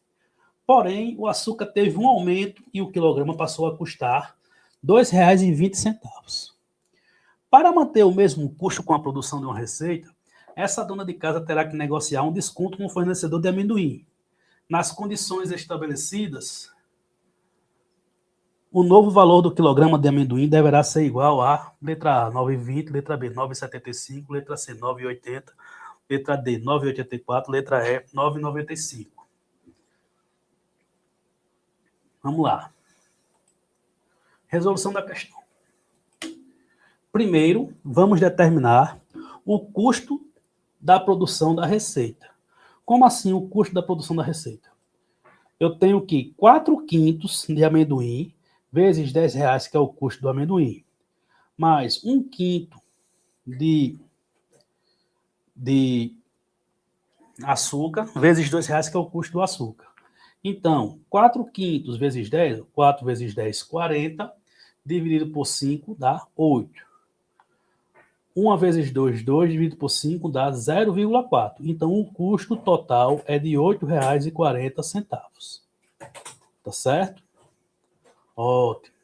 Porém, o açúcar teve um aumento e o quilograma passou a custar R$2,20. Para manter o mesmo custo com a produção de uma receita, essa dona de casa terá que negociar um desconto com o fornecedor de amendoim. Nas condições estabelecidas, o novo valor do quilograma de amendoim deverá ser igual a letra A, 9,20, letra B, 9,75, letra C, 9,80, letra D, 9,84, letra E, 9,95. Vamos lá. Resolução da questão. Primeiro, vamos determinar o custo da produção da receita. Como assim o custo da produção da receita? Eu tenho que 4/5 de amendoim vezes R$10, que é o custo do amendoim, mais 1/5 de açúcar vezes R$2, que é o custo do açúcar. Então, 4/5 vezes 10, 4 vezes 10, 40, dividido por 5 dá 8. 1 vezes 2, 2, dividido por 5 dá 0,4. Então, o custo total é de R$ 8,40. Tá certo? Ótimo.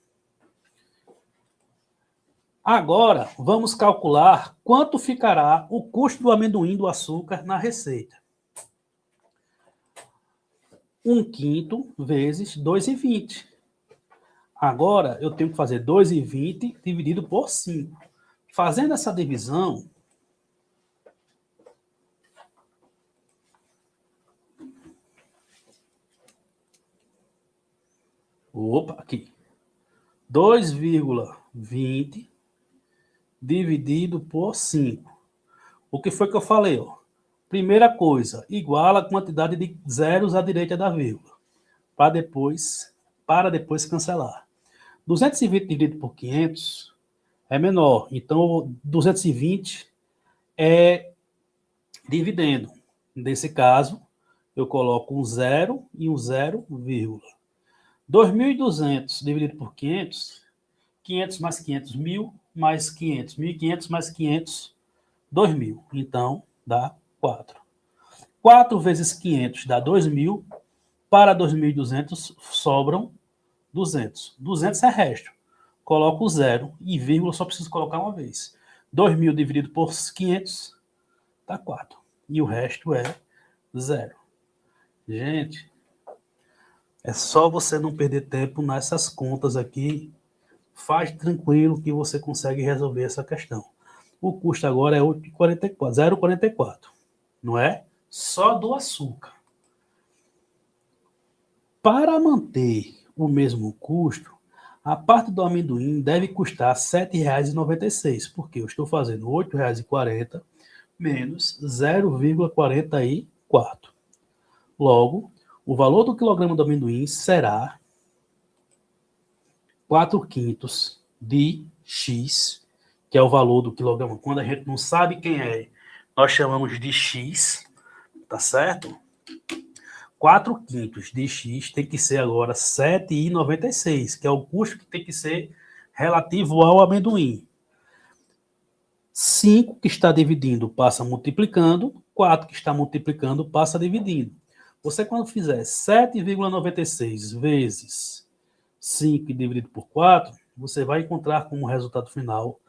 Agora, vamos calcular quanto ficará o custo do amendoim do açúcar na receita. 1/5 vezes 2,20. Agora, eu tenho que fazer 2,20 dividido por 5. Fazendo essa divisão, aqui. 2,20 dividido por 5. O que foi que eu falei? Primeira coisa, iguala a quantidade de zeros à direita da vírgula, para depois cancelar. 220 dividido por 500 é menor, então 220 é dividendo. Nesse caso, eu coloco um 0 e um 0, 2.200 dividido por 500, 500 mais 500, 1.000 mais 500, 1.500 mais 500, 2.000. Então, dá 4. 4 vezes 500 dá 2.000. Para 2.200, sobram 200. 200 é resto. Coloco o 0 e vírgula, só preciso colocar uma vez. 2.000 dividido por 500 dá 4. E o resto é 0. Gente, é só você não perder tempo nessas contas aqui, faz tranquilo que você consegue resolver essa questão. O custo agora é 8,44, 0,44, não é? Só do açúcar. Para manter o mesmo custo, a parte do amendoim deve custar R$ 7,96, porque eu estou fazendo R$ 8,40 menos 0,44. Logo, o valor do quilograma do amendoim será 4/5 de X, que é o valor do quilograma. Quando a gente não sabe quem é, nós chamamos de X, tá certo? 4/5 de X tem que ser agora 7,96, que é o custo que tem que ser relativo ao amendoim. 5 que está dividindo passa multiplicando, 4 que está multiplicando passa dividindo. Você, quando fizer 7,96 vezes 5 dividido por 4, você vai encontrar como resultado final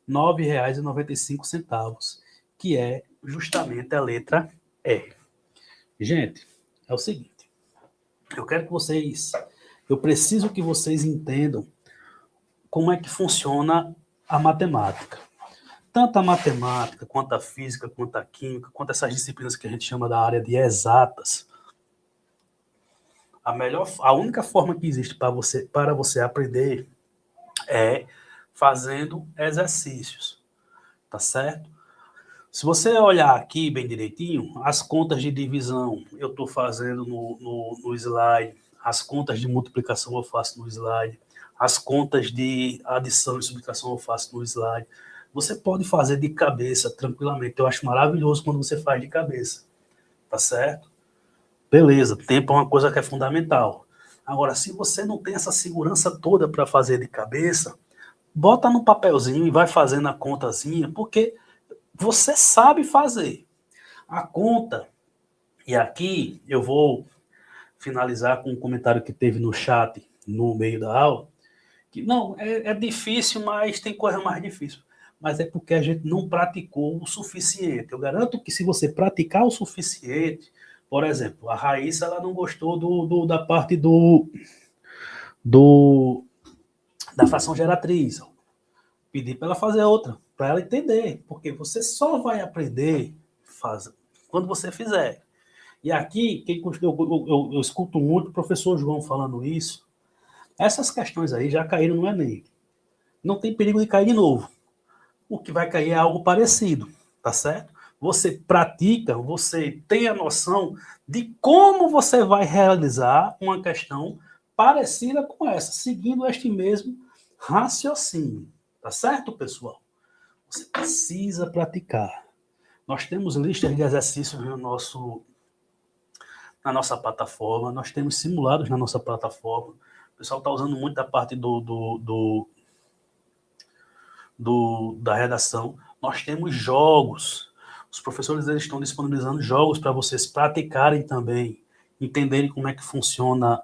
R$ 9,95, que é justamente a letra E. Gente, é o seguinte, eu preciso que vocês entendam como é que funciona a matemática. Tanto a matemática, quanto a física, quanto a química, quanto essas disciplinas que a gente chama da área de exatas, a única forma que existe para você aprender é fazendo exercícios, tá certo? Se você olhar aqui bem direitinho, as contas de divisão eu estou fazendo no slide, as contas de multiplicação eu faço no slide, as contas de adição e subtração eu faço no slide. Você pode fazer de cabeça tranquilamente. Eu acho maravilhoso quando você faz de cabeça, tá certo? Beleza, tempo é uma coisa que é fundamental. Agora, se você não tem essa segurança toda para fazer de cabeça, bota no papelzinho e vai fazendo a contazinha, porque você sabe fazer a conta. E aqui eu vou finalizar com um comentário que teve no chat no meio da aula, que não, é difícil, mas tem coisa mais difícil. Mas é porque a gente não praticou o suficiente. Eu garanto que se você praticar o suficiente, por exemplo, a Raíssa ela não gostou da parte da fração geratriz. Pedi para ela fazer outra, para ela entender, porque você só vai aprender quando você fizer. E aqui, eu escuto muito o professor João falando isso, essas questões aí já caíram no Enem. Não tem perigo de cair de novo. O que vai cair é algo parecido, tá certo? Você pratica, você tem a noção de como você vai realizar uma questão parecida com essa, seguindo este mesmo raciocínio. Tá certo, pessoal? Você precisa praticar. Nós temos listas de exercícios na nossa plataforma, nós temos simulados na nossa plataforma. O pessoal está usando muito a parte da redação. Nós temos jogos. Os professores eles estão disponibilizando jogos para vocês praticarem também, entenderem como é que funciona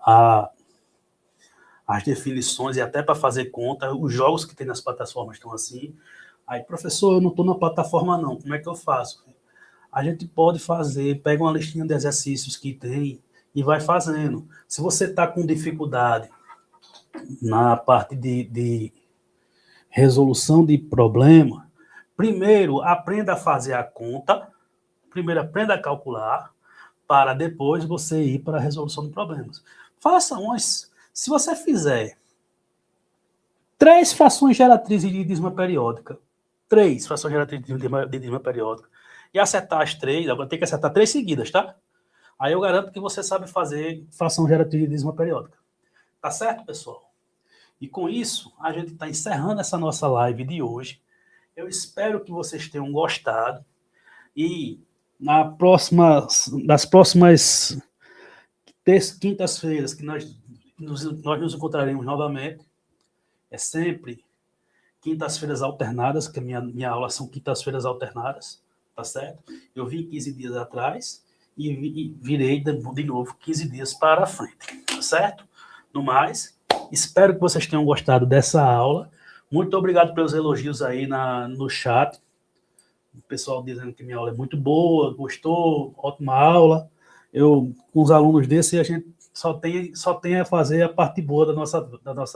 as definições e até para fazer conta. Os jogos que tem nas plataformas estão assim. Aí, professor, eu não estou na plataforma não, como é que eu faço? A gente pode fazer, pega uma listinha de exercícios que tem e vai fazendo. Se você está com dificuldade na parte de resolução de problema, primeiro aprenda a fazer a conta, primeiro aprenda a calcular, para depois você ir para a resolução de problemas. Se você fizer 3 frações geratrizes de dízima periódica, 3 frações geratrizes de dízima periódica, e acertar as 3, agora tem que acertar 3 seguidas, tá? Aí eu garanto que você sabe fazer fração geratriz de dízima periódica. Tá certo, pessoal? E com isso, a gente está encerrando essa nossa live de hoje. Eu espero que vocês tenham gostado. E nas próximas quintas-feiras que nós nos encontraremos novamente, é sempre quintas-feiras alternadas, que a minha aula são quintas-feiras alternadas, tá certo? Eu vim 15 dias atrás e virei de novo 15 dias para frente, tá certo? No mais, espero que vocês tenham gostado dessa aula. Muito obrigado pelos elogios aí no chat. O pessoal dizendo que minha aula é muito boa, gostou, ótima aula. Com os alunos desse, a gente só tem a fazer a parte boa da nossa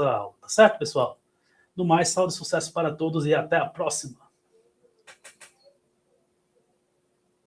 aula. Tá certo, pessoal? No mais, saúde e sucesso para todos e até a próxima.